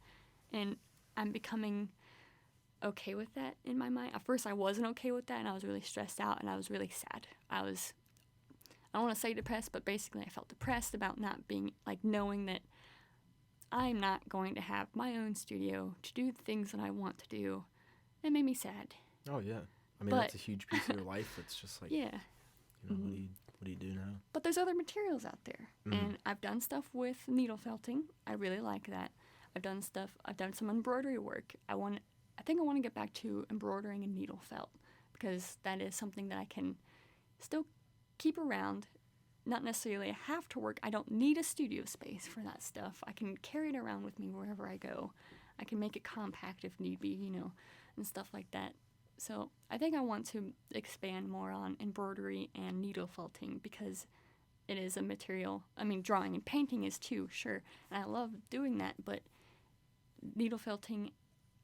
And I'm becoming okay with that in my mind. At first, I wasn't okay with that, and I was really stressed out, and I was really sad. I don't want to say depressed, but basically I felt depressed about not being, like, knowing that I'm not going to have my own studio to do the things that I want to do. It made me sad. Oh, yeah. I mean, that's a huge piece of your life. It's just like, yeah. You know, what do you do now? But there's other materials out there, and I've done stuff with needle felting. I really like that. I've done some embroidery work. I think I want to get back to embroidering and needle felt because that is something that I can still keep around. Not necessarily have to work. I don't need a studio space for that stuff. I can carry it around with me wherever I go. I can make it compact if need be, you know, and stuff like that. So I think I want to expand more on embroidery and needle felting because it is a material. I mean, drawing and painting is too, sure. And I love doing that, but needle felting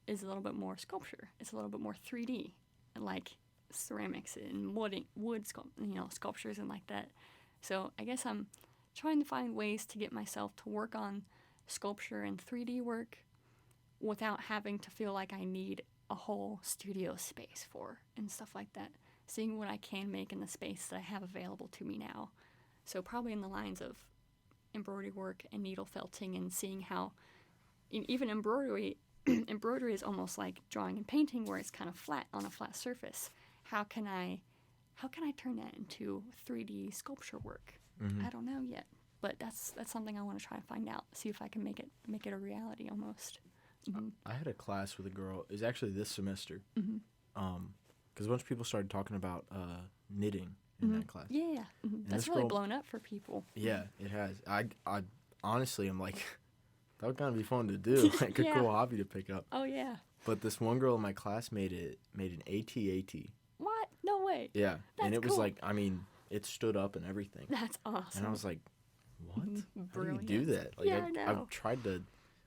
is a little bit more sculpture. It's a little bit more 3D, like ceramics and wood sculptures and like that. So I guess I'm trying to find ways to get myself to work on sculpture and 3D work without having to feel like I need a whole studio space for and stuff like that. Seeing what I can make in the space that I have available to me now. So probably in the lines of embroidery work and needle felting and seeing how even embroidery is almost like drawing and painting where it's kind of flat on a flat surface. How can I turn that into 3D sculpture work? I don't know yet, but that's something I want to try and find out. See if I can make it a reality almost. I had a class with a girl. It was actually this semester. Because a bunch of people started talking about knitting in that class. Yeah, that's really blown up for people. Yeah, it has. I honestly am like, that would kind of be fun to do, like a cool hobby to pick up. Oh yeah. But this one girl in my class made an AT-AT. What? No way. Yeah, that's and it cool. was like, I mean, it stood up and everything. That's awesome. And I was like, what? Brilliant. How do you do that? Like, yeah, I know. I've tried to,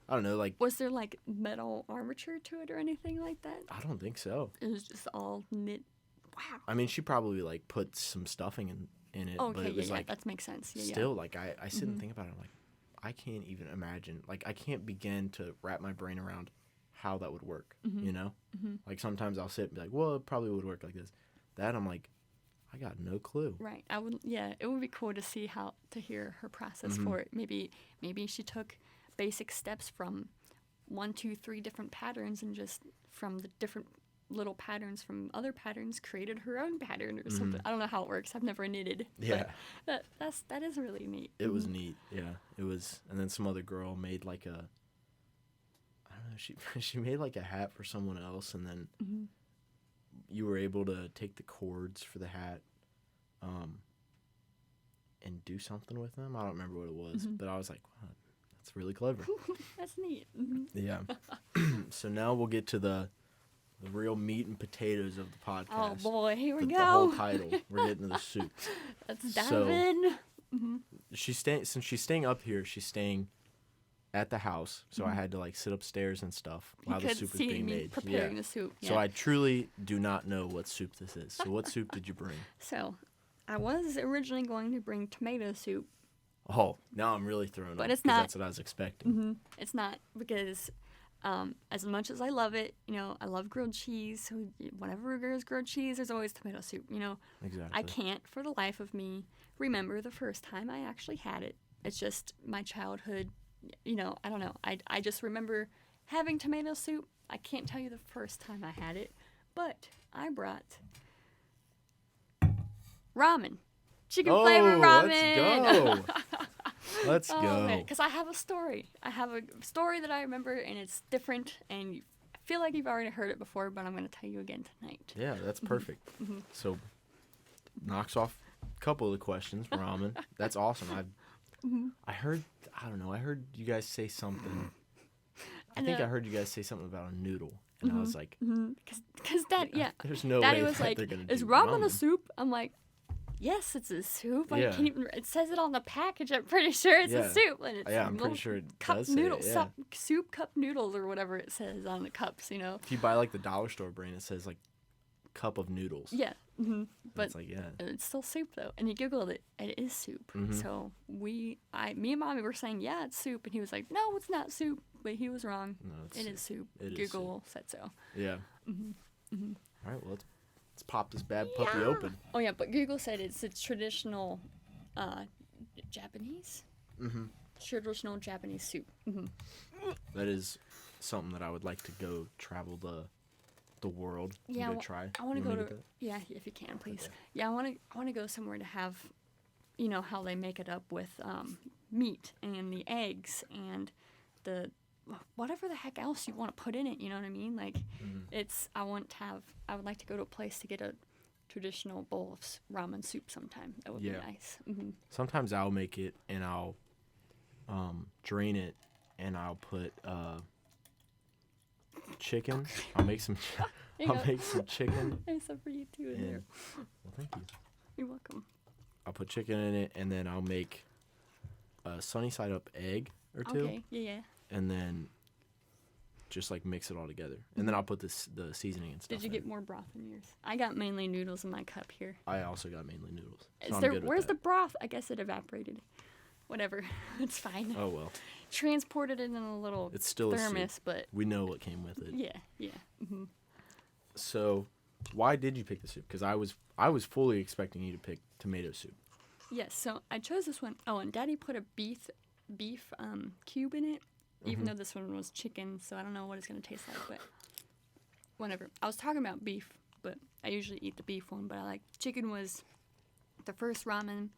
I don't know, like. Was there like metal armature to it or anything like that? I don't think so. It was just all knit. Wow. I mean, she probably like put some stuffing in it, Okay, but it was like that makes sense. Yeah, still like I sit and think about it. I'm like, I can't even imagine. Like, I can't begin to wrap my brain around how that would work. You know, like sometimes I'll sit and be like, well, it probably would work like this. That I'm like, I got no clue. Right. I would. Yeah, it would be cool to see to hear her process for it. Maybe she took basic steps from 1, 2, 3 different patterns and just from the different little patterns from other patterns created her own pattern or something. I don't know how it works. I've never knitted. Yeah. But that is really neat. It was neat. Yeah. It was. And then some other girl made like I don't know, she made like a hat for someone else, and then you were able to take the cords for the hat and do something with them. I don't remember what it was, but I was like, wow, that's really clever. That's neat. Yeah. So now we'll get to the real meat and potatoes of the podcast. Oh boy, here we go. The whole title. We're getting to the soup. Let's dive in. Since she's staying up here, she's staying at the house, so I had to like sit upstairs and stuff while the soup was being made. Preparing the soup. Yeah. So I truly do not know what soup this is. So what soup did you bring? So I was originally going to bring tomato soup. Oh, now I'm really thrown But off, it's not. That's what I was expecting. It's not because as much as I love it, you know, I love grilled cheese. So whenever there's grilled cheese, there's always tomato soup, you know. Exactly. I can't for the life of me remember the first time I actually had it. It's just my childhood. You know, I don't know. I just remember having tomato soup. I can't tell you the first time I had it, but I brought ramen. Chicken flavored ramen. Let's go. Because I have a story. I have a story that I remember, and it's different, and I feel like you've already heard it before, but I'm going to tell you again tonight. Yeah, that's perfect. So, knocks off a couple of the questions. Ramen. That's awesome. I heard you guys say something. I think I heard you guys say something about a noodle. And I was like, Because Dad, yeah. there's no Daddy way was that like, they're going to is do ramen a ramen. soup? I'm like, yes, it's a soup. I Yeah. can't even, it says it on the package. I'm pretty sure it's Yeah. a soup. And it's Yeah, I'm pretty little sure it cup does say noodles, it, yeah. soup cup noodles or whatever it says on the cups, you know? If you buy like the dollar store brand, it says like cup of noodles. Yeah. But It's like, yeah. it's still soup though. And he Googled it and it is soup. So me and Mommy were saying, yeah, it's soup. And he was like, no, it's not soup. But he was wrong. No, It is soup. It is Google said so. Yeah. All right, well, let's pop this bad puppy open. Oh yeah, but Google said it's a traditional Japanese? Traditional Japanese soup. That is something that I would like to go travel the world and Yeah, go try. I want to You go wanna to. get Yeah, if you can, please. Okay. Yeah, I want to go somewhere to have, you know, how they make it up with meat and the eggs and the whatever the heck else you want to put in it. You know what I mean? Like, I would like to go to a place to get a traditional bowl of ramen soup sometime. That would be nice. Sometimes I'll make it and I'll drain it and I'll put chicken. I'll make some. I'll make some chicken. There's some for you too in there. Well, thank you. You're welcome. I'll put chicken in it and then I'll make a sunny side up egg or two. Okay. Yeah. And then just like mix it all together. And then I'll put the seasoning and stuff. Did you get more broth in yours? I got mainly noodles in my cup here. I also got mainly noodles. Is there? Where's the broth? I guess it evaporated. Whatever. It's fine. Oh well. Transported it in a little It's still thermos, a soup. but We know what came with it. yeah. So, why did you pick the soup? Because I was fully expecting you to pick tomato soup. Yes. So I chose this one. Oh, and Daddy put a beef cube in it, even though this one was chicken. So I don't know what it's gonna taste like, but whatever. I was talking about beef, but I usually eat the beef one. But I like chicken was the first ramen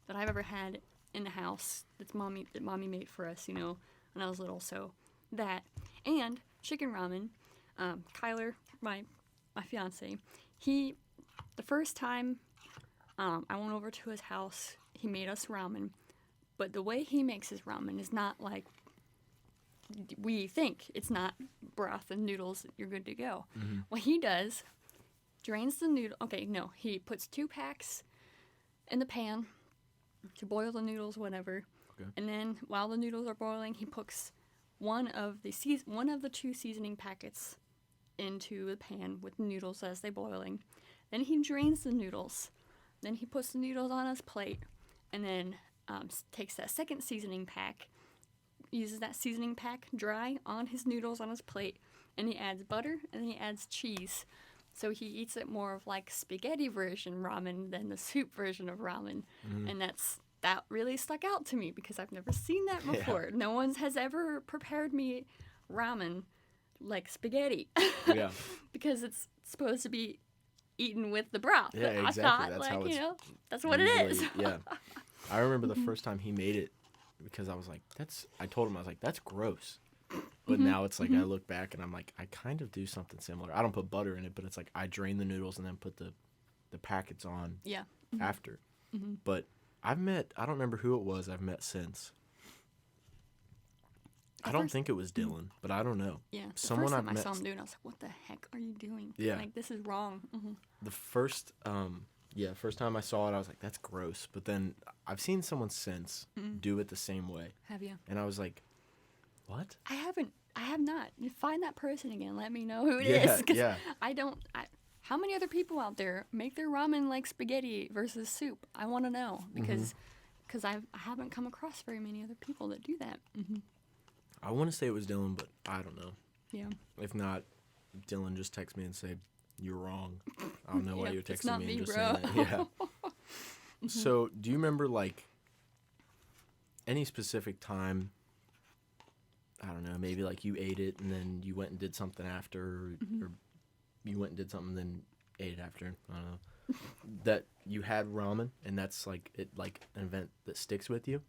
that I've ever had in the house that mommy made for us, you know, when I was little. So that and chicken ramen. Kyler, my fiance, the first time I went over to his house, he made us ramen, but the way he makes his ramen is not like we think. It's not broth and noodles. You're good to go. What he does, drains the noodle. Okay, no, he puts 2 packs in the pan to boil the noodles, whatever. Okay. And then while the noodles are boiling, he puts one of the 2 seasoning packets into the pan with the noodles as they're boiling. Then he drains the noodles. Then he puts the noodles on his plate, and then takes that second seasoning pack, uses that seasoning pack dry on his noodles on his plate, and he adds butter and then he adds cheese. So he eats it more of like spaghetti version ramen than the soup version of ramen. And that really stuck out to me because I've never seen that before. No one has ever prepared me ramen like spaghetti. Yeah. Because it's supposed to be eaten with the broth. Yeah, But exactly. I thought, That's like, how it's that's what it is. usually- Yeah. I remember the first time he made it because I was like, I told him, I was like, that's gross. But now it's like, I look back and I'm like, I kind of do something similar. I don't put butter in it, but it's like I drain the noodles and then put the packets on Yeah. after. But I don't remember who it was I've met since. I don't think it was Dylan, but I don't know. Yeah. The Someone first time I've I saw met- him doing it, I was like, what the heck are you doing? Yeah. Like, this is wrong. The first time I saw it, I was like, that's gross. But then I've seen someone since do it the same way. Have you? And I was like, what? I have not. You find that person again. Let me know who it Yeah, is. 'Cause yeah. how many other people out there make their ramen like spaghetti versus soup? I want to know because I haven't come across very many other people that do that. I want to say it was Dylan, but I don't know. Yeah. If not, Dylan, just text me and say, you're wrong. I don't know why Yep, you're it's texting not me me, and just bro. saying that. Yeah. So, do you remember, like, any specific time, I don't know, maybe, like, you ate it and then you went and did something after, or you went and did something and then ate it after, I don't know, that you had ramen and that's, like, an event that sticks with you?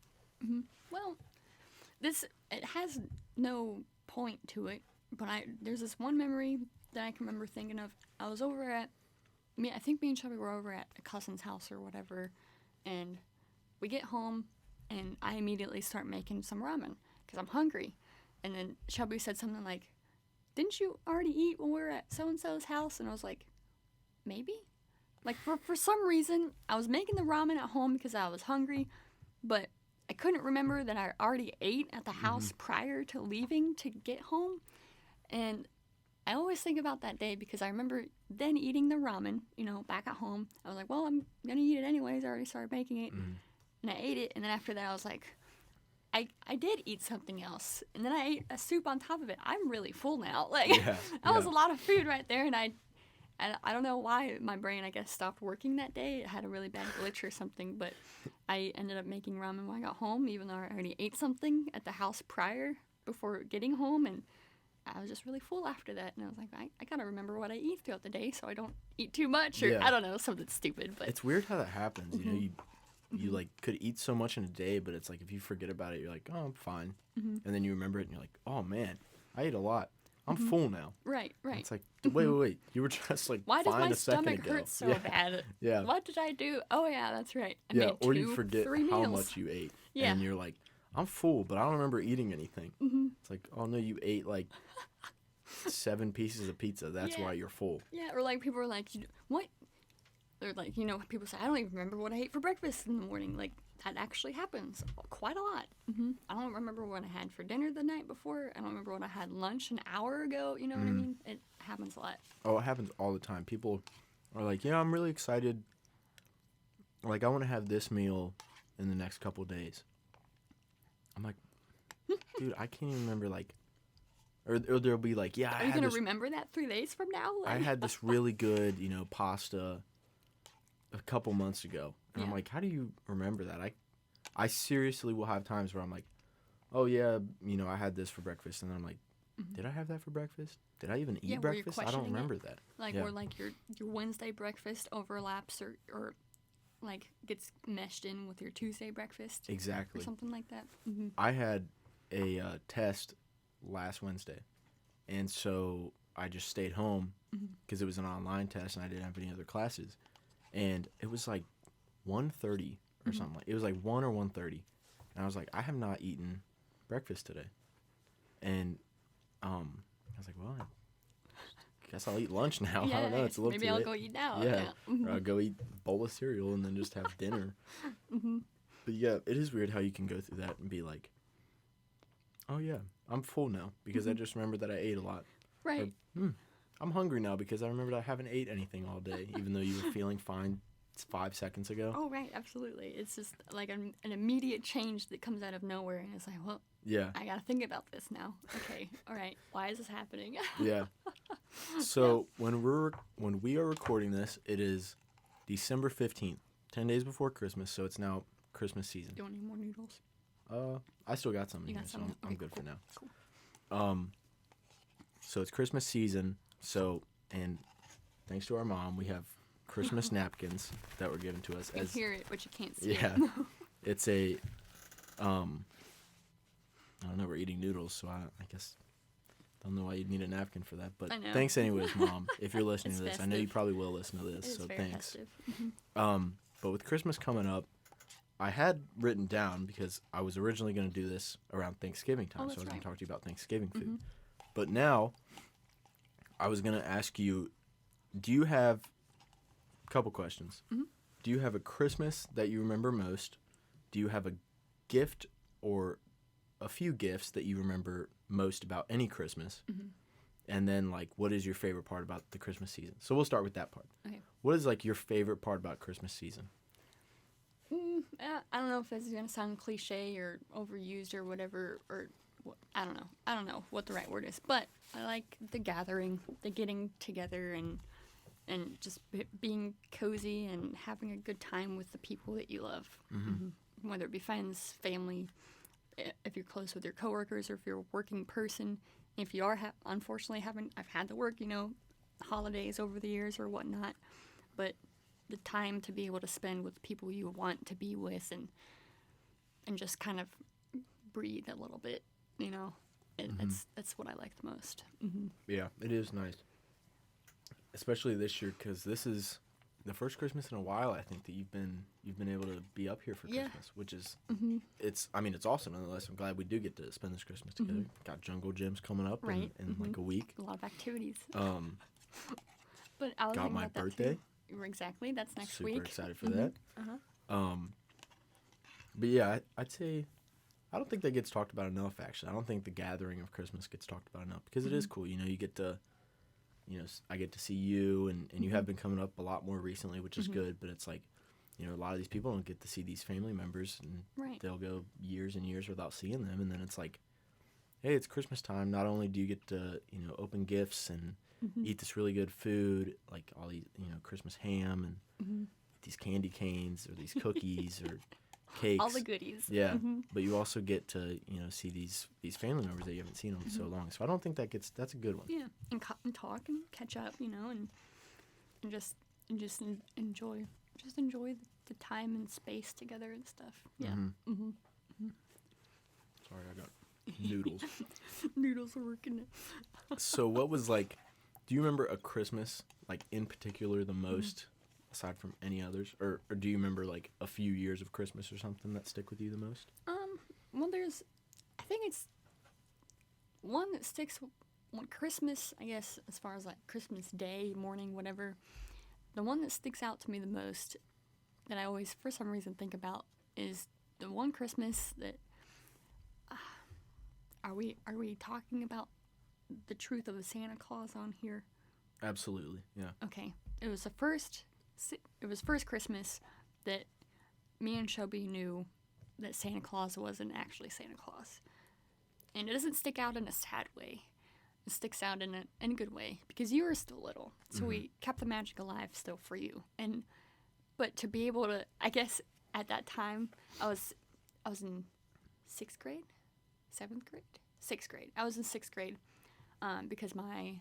Well, it has no point to it, but there's this one memory that I can remember thinking of. I was over at, I think me and Shelby were over at a cousin's house or whatever, and we get home, and I immediately start making some ramen because I'm hungry. And then Shelby said something like, didn't you already eat when we were at so-and-so's house? And I was like, maybe? Like, for some reason, I was making the ramen at home because I was hungry, but I couldn't remember that I already ate at the house prior to leaving to get home. And I always think about that day because I remember then eating the ramen, back at home. I was like, well, I'm going to eat it anyways. I already started making it. And I ate it. And then after that, I was like, I did eat something else. And then I ate a soup on top of it. I'm really full now. Like, that was a lot of food right there. And I don't know why my brain, I guess, stopped working that day. It had a really bad glitch or something. But I ended up making ramen when I got home, even though I already ate something at the house prior before getting home. And I was just really full after that. And I was like, I got to remember what I eat throughout the day so I don't eat too much. Or I don't know, something stupid. But it's weird how that happens. You like could eat so much in a day, but it's like if you forget about it, you're like, oh, I'm fine. And then you remember it and you're like, oh man, I ate a lot. I'm full now. Right. It's like, wait. You were just like why does fine my a second stomach ago. hurt so bad? Yeah. What did I do? Oh yeah, that's right. I made or you forget 3 how meals. much you ate. Yeah. And you're like, I'm full, but I don't remember eating anything. It's like, oh no, you ate like 7 pieces of pizza. That's why you're full. Yeah, or like people are like, what? They're like, people say, I don't even remember what I ate for breakfast in the morning. Like, that actually happens quite a lot. I don't remember what I had for dinner the night before. I don't remember what I had lunch an hour ago. You know what I mean? It happens a lot. Oh, it happens all the time. People are like, yeah, I'm really excited. Like, I want to have this meal in the next couple days. I'm like, dude, I can't even remember, like, or they'll be like, yeah, Are you going to remember that 3 days from now? Like, I had this really good, pasta a couple months ago. And I'm like, how do you remember that? I seriously will have times where I'm like, oh yeah, I had this for breakfast. And then I'm like, did I have that for breakfast? Did I even eat breakfast? I don't remember that. Like, or like your Wednesday breakfast overlaps or like gets meshed in with your Tuesday breakfast. Exactly. Or something like that. I had a test last Wednesday. And so I just stayed home because it was an online test and I didn't have any other classes. And it was like 1:30 or something. It was like 1 or 1:30. And I was like, I have not eaten breakfast today. And I was like, well, I guess I'll eat lunch now. Yeah, I don't know. It's a little maybe too I'll late. go eat now. Yeah. Or I'll go eat a bowl of cereal and then just have dinner. But yeah, it is weird how you can go through that and be like, oh yeah, I'm full now because I just remembered that I ate a lot. Right. Or, I'm hungry now because I remembered I haven't ate anything all day, even though you were feeling fine 5 seconds ago. Oh, right, absolutely. It's just like an immediate change that comes out of nowhere, and it's like, well, Yeah. I gotta think about this now. Okay, all right, why is this happening? Yeah. So when we are recording this, it is December 15th, 10 days before Christmas, so it's now Christmas season. Do you want any more noodles? I still got some in You here, got so some? I'm Okay, good cool, for now. cool. So it's Christmas season, and thanks to our mom, we have Christmas napkins that were given to us. You can hear it, but you can't see Yeah. it. It's a, I don't know, we're eating noodles, so I guess, don't know why you'd need a napkin for that, but I know. thanks anyways, Mom, if you're listening It's to this. I know you festive. probably will listen to this, It is so very thanks. festive. But with Christmas coming up, I had written down, because I was originally going to do this around Thanksgiving time, so I was that's going to right. talk to you about Thanksgiving food. But now, I was going to ask you, do you have, a couple questions. Do you have a Christmas that you remember most? Do you have a gift or a few gifts that you remember most about any Christmas? And then, like, what is your favorite part about the Christmas season? So we'll start with that part. Okay. What is, like, your favorite part about Christmas season? I don't know if this is gonna sound cliche or overused or whatever, or I don't know. I don't know what the right word is, but I like the gathering, the getting together, and just being cozy and having a good time with the people that you love, whether it be friends, family, if you're close with your coworkers, or if you're a working person. If you are, unfortunately, I've had to work, holidays over the years or whatnot, but the time to be able to spend with people you want to be with and just kind of breathe a little bit, that's what I like the most. Yeah, it is nice. Especially this year, because this is the first Christmas in a while, I think, that you've been able to be up here for Yeah. Christmas, which is Mm-hmm. it's awesome. Nonetheless, I'm glad we do get to spend this Christmas together. Mm-hmm. Got Jungle Gyms coming up Right. in like a week. A lot of activities. Um, But I was got thinking my about that birthday. too. Exactly. That's next Super week. excited for Mhm. that. Uh-huh. But yeah, I'd say I don't think that gets talked about enough. Actually, I don't think the gathering of Christmas gets talked about enough because it is cool. You know, you get to, I get to see you, and you have been coming up a lot more recently, which is good. But it's like, a lot of these people don't get to see these family members, and Right. they'll go years and years without seeing them, and then it's like, hey, it's Christmas time. Not only do you get to, open gifts and eat this really good food, like all these, Christmas ham and these candy canes or these cookies or cakes. All the goodies. Yeah, but you also get to, see these family members that you haven't seen in so long. So I don't think that's a good one. Yeah, and talk and catch up, and just enjoy the time and space together and stuff. Yeah. Sorry, I got noodles. Noodles are working. So what was like, do you remember a Christmas, like in particular the most, aside from any others? Or do you remember like a few years of Christmas or something that stick with you the most? Well, I think it's one that sticks when Christmas, I guess, as far as like Christmas Day, morning, whatever. The one that sticks out to me the most that I always, for some reason, think about is the one Christmas that, are we talking about the truth of the Santa Claus on here? Absolutely, yeah. Okay. It was first Christmas that me and Shelby knew that Santa Claus wasn't actually Santa Claus. And it doesn't stick out in a sad way. It sticks out in a good way because you were still little. So we kept the magic alive still for you. But to be able to, I guess at that time I was in 6th grade? 7th grade? 6th grade. I was in 6th grade because my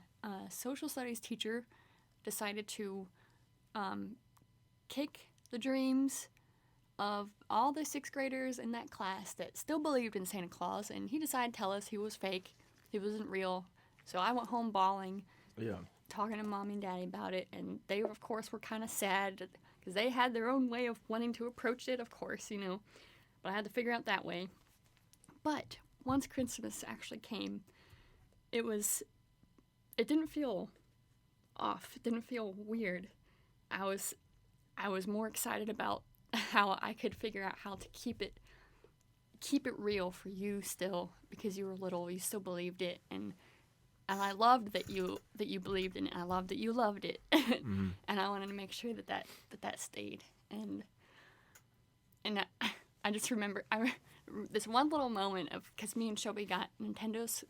social studies teacher decided to kick the dreams of all the 6th graders in that class that still believed in Santa Claus, and he decided to tell us he was fake, he wasn't real. So I went home bawling, talking to Mommy and Daddy about it, and they, of course, were kind of sad because they had their own way of wanting to approach it, of course, but I had to figure out that way. But once Christmas actually came, it didn't feel off. It didn't feel weird. I was more excited about how I could figure out how to keep it real for you still, because you were little, you still believed it, and I loved that you believed in it. I loved that you loved it, and I wanted to make sure that stayed. And I just remember this one little moment of, because me and Shelby got Nintendo's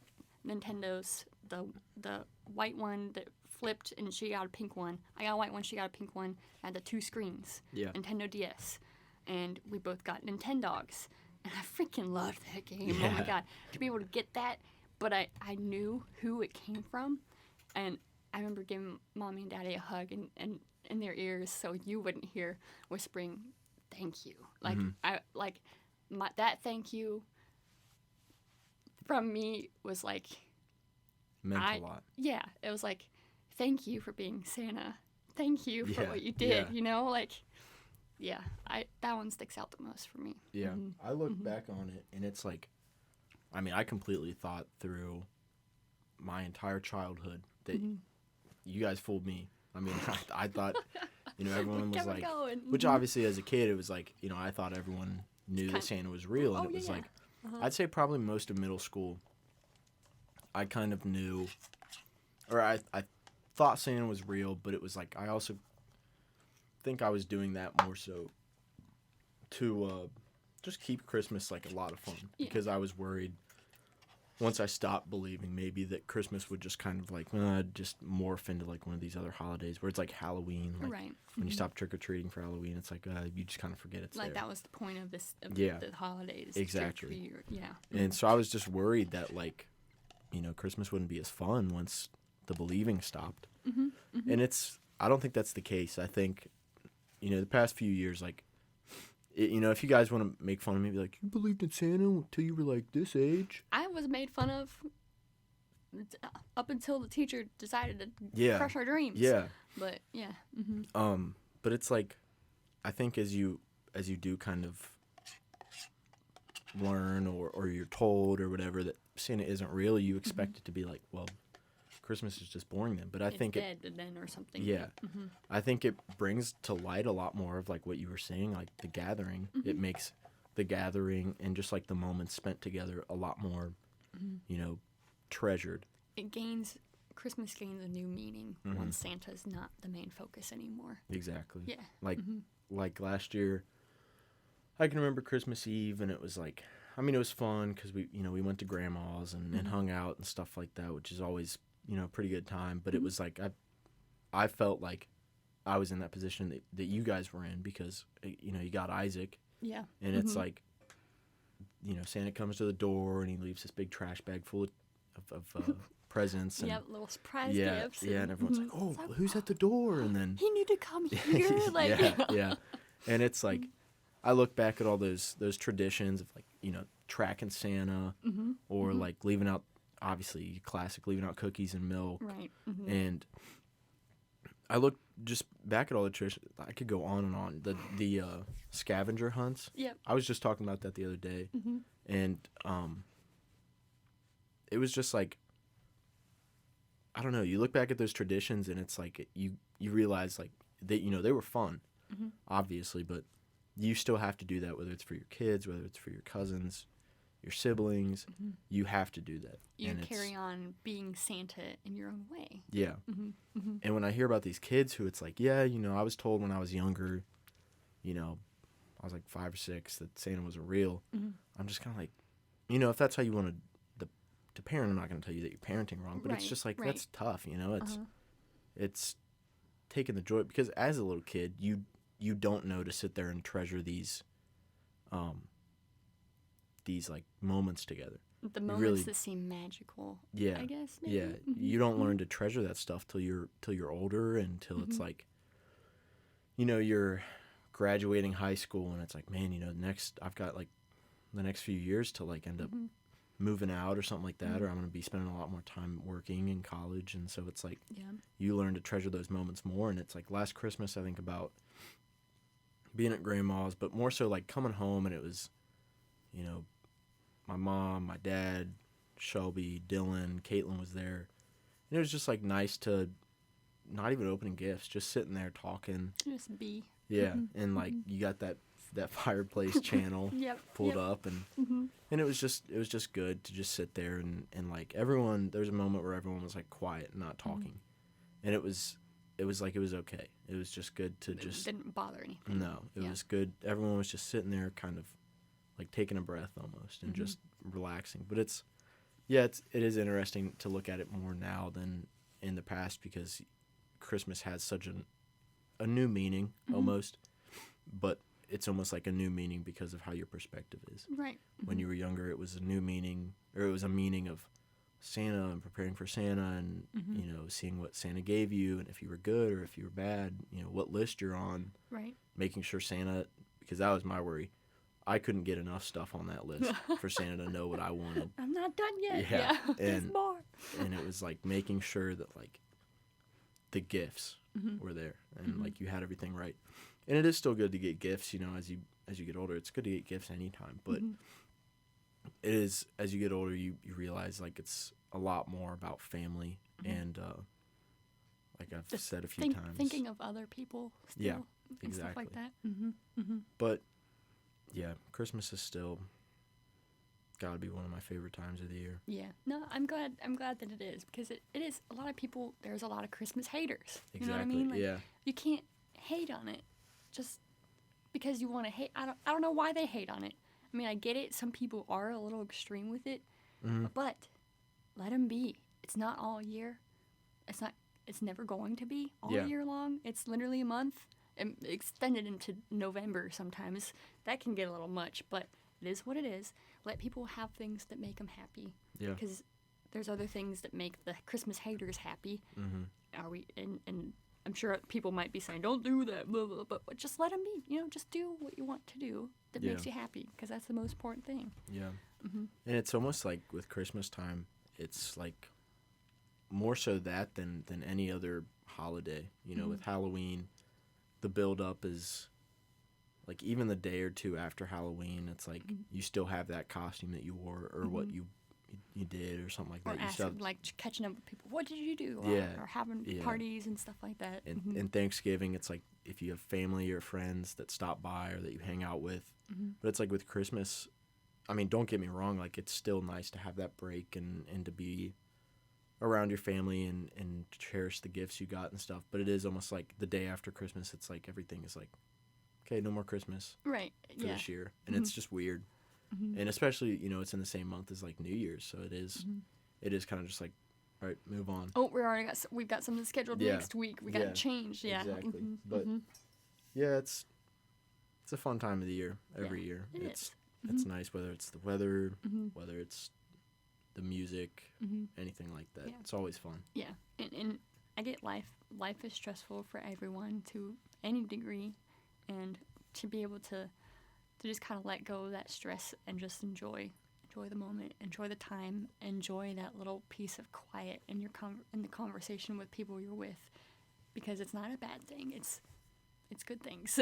the white one that flipped, and she got a pink one. I got a white one, she got a pink one. I had the 2 screens. Yeah. Nintendo DS. And we both got Nintendogs. And I freaking loved that game. Yeah. Oh my god. To be able to get that, but I knew who it came from. And I remember giving Mommy and Daddy a hug and in their ears so you wouldn't hear whispering, thank you. That thank you from me was like, meant a lot. Yeah, it was like, thank you for being Santa. Thank you for what you did. That one sticks out the most for me. Yeah, I look back on it, and it's like, I completely thought through my entire childhood that you guys fooled me. I thought, everyone was like, which obviously as a kid, it was like, I thought everyone knew that Santa was real, and it was like, I'd say probably most of middle school, I kind of knew, or I thought Santa was real, but it was like, I also think I was doing that more so to just keep Christmas like a lot of fun, because I was worried once I stopped believing maybe that Christmas would just kind of like just morph into like one of these other holidays where it's like Halloween, like right. When you stop trick-or-treating for Halloween, it's like you just kind of forget it's like there. That was the point of this Yeah. the holidays. Exactly. Yeah. And so I was just worried that like, Christmas wouldn't be as fun once the believing stopped. And I don't think that's the case. I think, the past few years, like, if you guys want to make fun of me, be like, you believed in Santa until you were like this age. I was made fun of up until the teacher decided to crush our dreams. Yeah. But yeah. but it's like, I think as you do kind of learn or you're told or whatever that Santa isn't real, you expect it to be like, well, Christmas is just boring then. But I think dead then or something. yeah, I think it brings to light a lot more of like what you were saying, like the gathering. It makes the gathering and just like the moments spent together a lot more, treasured. Christmas gains a new meaning when Santa's not the main focus anymore. Exactly. Yeah. Like last year, I can remember Christmas Eve, and it was like, I mean, it was fun because we went to grandma's and hung out and stuff like that, which is always, a pretty good time. But it was like, I felt like I was in that position that you guys were in because, you got Isaac. Yeah. And it's like, Santa comes to the door and he leaves this big trash bag full of presents. And, little surprise gifts. Yeah, and everyone's like, oh, who's at the door? And then he knew to come here. yeah. And it's like, I look back at all those traditions of like, tracking Santa or like leaving out, obviously classic, leaving out cookies and milk. Right. And I look just back at all the traditions. I could go on and on. The scavenger hunts. Yep. I was just talking about that the other day. And it was just like, I don't know, you look back at those traditions and it's like you realize like they were fun, obviously, but you still have to do that, whether it's for your kids, whether it's for your cousins, your siblings. You have to do that. You carry on being Santa in your own way. Yeah. And when I hear about these kids who it's like, yeah, I was told when I was younger, I was like 5 or 6 that Santa wasn't real. I'm just kind of like, if that's how you want to parent, I'm not going to tell you that you're parenting wrong, but it's just like, that's tough, it's taking the joy, because as a little kid, you don't know to sit there and treasure these like moments together. The moments that seem magical. Yeah. I guess. Maybe. Yeah. You don't learn to treasure that stuff till you're older, and till it's like, you're graduating high school and it's like, man, I've got like the next few years to like end up moving out or something like that, or I'm going to be spending a lot more time working in college. And so it's like, you learn to treasure those moments more. And it's like last Christmas, I think about being at grandma's, but more so like coming home, and it was, my mom, my dad, Shelby, Dylan, Caitlin was there. And it was just like nice to not even opening gifts, just sitting there talking. Just be. Yeah. And like you got that fireplace channel pulled up, and and it was just good to just sit there and like everyone, there was a moment where everyone was like quiet and not talking. And it was like, it was okay. It was just good to just didn't bother anything. No, it was good. Everyone was just sitting there kind of like taking a breath almost and just relaxing. But it is interesting to look at it more now than in the past, because Christmas has such a new meaning almost, but it's almost like a new meaning because of how your perspective is. Right. When you were younger, it was a new meaning, or it was a meaning of Santa and preparing for Santa and, seeing what Santa gave you, and if you were good or if you were bad, what list you're on. Right. Making sure Santa, because that was my worry. I couldn't get enough stuff on that list for Santa to know what I wanted. I'm not done yet. Yeah. There's more. And it was like making sure that like the gifts were there and like you had everything right. And it is still good to get gifts, as you get older. It's good to get gifts anytime, but it is, as you get older, you realize like it's a lot more about family and like I've just said a few times, thinking of other people still, yeah, and exactly. stuff like that. But yeah, Christmas is still got to be one of my favorite times of the year. Yeah. No, I'm glad that it is, because it is, a lot of people, there's a lot of Christmas haters. You know what I mean? Like, yeah. You can't hate on it just because you want to hate. I don't know why they hate on it. I mean, I get it. Some people are a little extreme with it, but let them be. It's not all year. It's never going to be all year long. It's literally a month, and extended into November sometimes. That can get a little much, but it is what it is. Let people have things that make them happy. Yeah. Because there's other things that make the Christmas haters happy. Are we? And I'm sure people might be saying, "Don't do that," blah, blah, blah, but just let them be. Just do what you want to do that makes you happy, because that's the most important thing. Yeah. And it's almost like with Christmas time, it's like more so that than any other holiday. With Halloween, the build up is like even the day or two after Halloween, it's like you still have that costume that you wore or what you did or something like Or that. You asking, still have, like catching up with people. What did you do? Yeah, Or having yeah. parties and stuff like that. and Thanksgiving, it's like if you have family or friends that stop by or that you hang out with. But it's like with Christmas, I mean, don't get me wrong, like it's still nice to have that break and to be around your family and cherish the gifts you got and stuff. But it is almost like the day after Christmas, it's like everything is like, okay, no more Christmas Right. for this year. And it's just weird. And especially, you know, it's in the same month as like New Year's. So it is kind of just like, all right, move on. Oh, we've got something scheduled next week. We got to change. Yeah. Exactly. But yeah, it's a fun time of the year every year. It's nice, whether it's the weather, whether it's the music, anything like that. Yeah. It's always fun. Yeah. And I get life is stressful for everyone to any degree, and to be able to just kind of let go of that stress and just enjoy the moment, enjoy the time, enjoy that little piece of quiet in your in the conversation with people you're with, because it's not a bad thing. It's good things.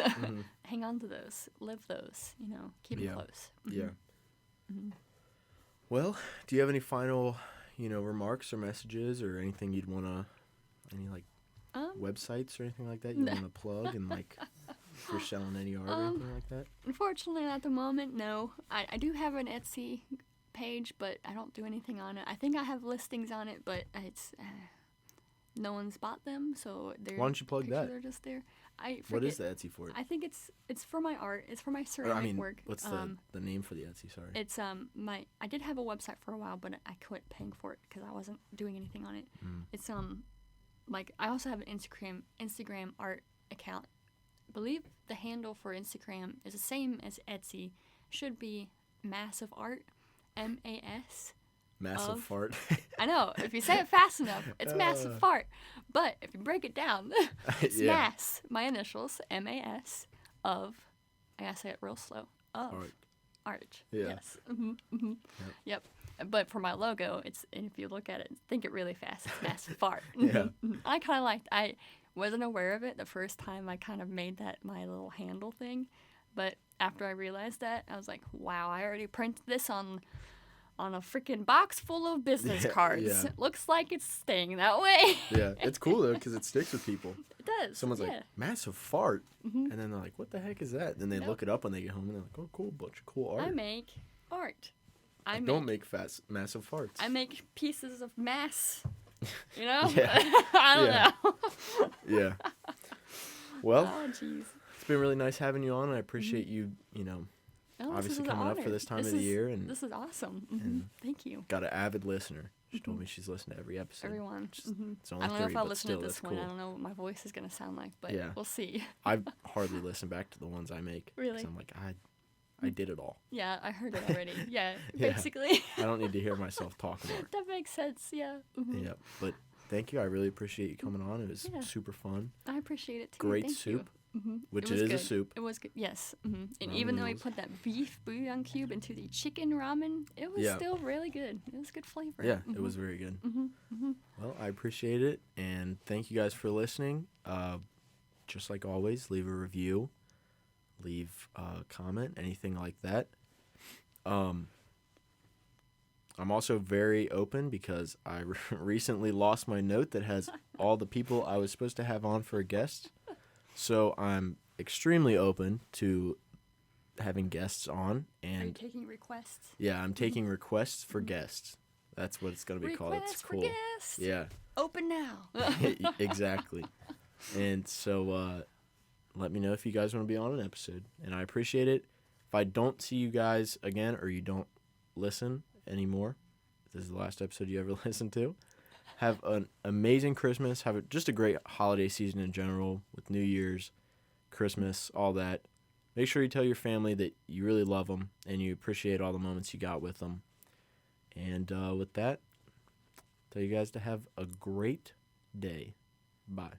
Hang on to those, live those, you know, keep them close. Yeah. Well, do you have any final, you know, remarks or messages or anything you'd want to, any like websites or anything like that you want to plug, and like if you're selling any art or anything like that? Unfortunately, at the moment, no. I do have an Etsy page, but I don't do anything on it. I think I have listings on it, but it's no one's bought them, so they're. Why don't you plug that? They're just there. I forget. What is the Etsy for? I think it's for my art. It's for my ceramic work. What's the name for the Etsy? Sorry. It's I did have a website for a while, but I quit paying for it because I wasn't doing anything on it. It's like I also have an Instagram art account. I believe the handle for Instagram is the same as Etsy. Should be Massive Art, MAS. Massive fart. I know. If you say it fast enough, it's massive fart. But if you break it down, it's mass. My initials, MAS, of. I gotta say it real slow. Of art. Yeah. Yes. Yep. But for my logo, and if you look at it, think it really fast. It's massive fart. I kind of liked. I wasn't aware of it the first time I kind of made that my little handle thing, but after I realized that, I was like, wow, I already printed this on a freaking box full of business cards. Yeah. Looks like it's staying that way. Yeah, it's cool though because it sticks with people. It does. Someone's like, massive fart, and then they're like, what the heck is that? And then they look it up when they get home and they're like, oh, cool, bunch of cool art. I make art. I don't make massive farts. I make pieces of mass. You know? I don't know. Yeah. Well, oh, jeez. It's been really nice having you on. I appreciate you, you know, obviously coming up for this time of the year. And this is awesome. Thank you. Got an avid listener. She told me she's listened to every episode. Everyone. It's only I don't know 3, if I'll but listen still, to this one. cool. I don't know what my voice is going to sound like, but we'll see. I hardly listen back to the ones I make. Really? 'Cause I'm like, I did it all. Yeah, I heard it already. Yeah, basically. I don't need to hear myself talk more. That makes sense, yeah. Yeah, but thank you. I really appreciate you coming on. It was super fun. I appreciate it too. Great Thank soup, you. which it is good. a soup. It was good, yes. And even though we put that beef bouillon cube into the chicken ramen, it was still really good. It was good flavor. Yeah, it was very good. Well, I appreciate it, and thank you guys for listening. Just like always, leave a review, leave a comment, anything like that. I'm also very open because I recently lost my note that has all the people I was supposed to have on for a guest. So I'm extremely open to having guests on. And are you taking requests? Yeah, I'm taking requests for guests. That's what it's going to be called. It's cool. Requests for guests. Yeah. Open now. Exactly. And so let me know if you guys want to be on an episode. And I appreciate it. If I don't see you guys again or you don't listen anymore, if this is the last episode you ever listen to, have an amazing Christmas. Have just a great holiday season in general with New Year's, Christmas, all that. Make sure you tell your family that you really love them and you appreciate all the moments you got with them. And with that, tell you guys to have a great day. Bye.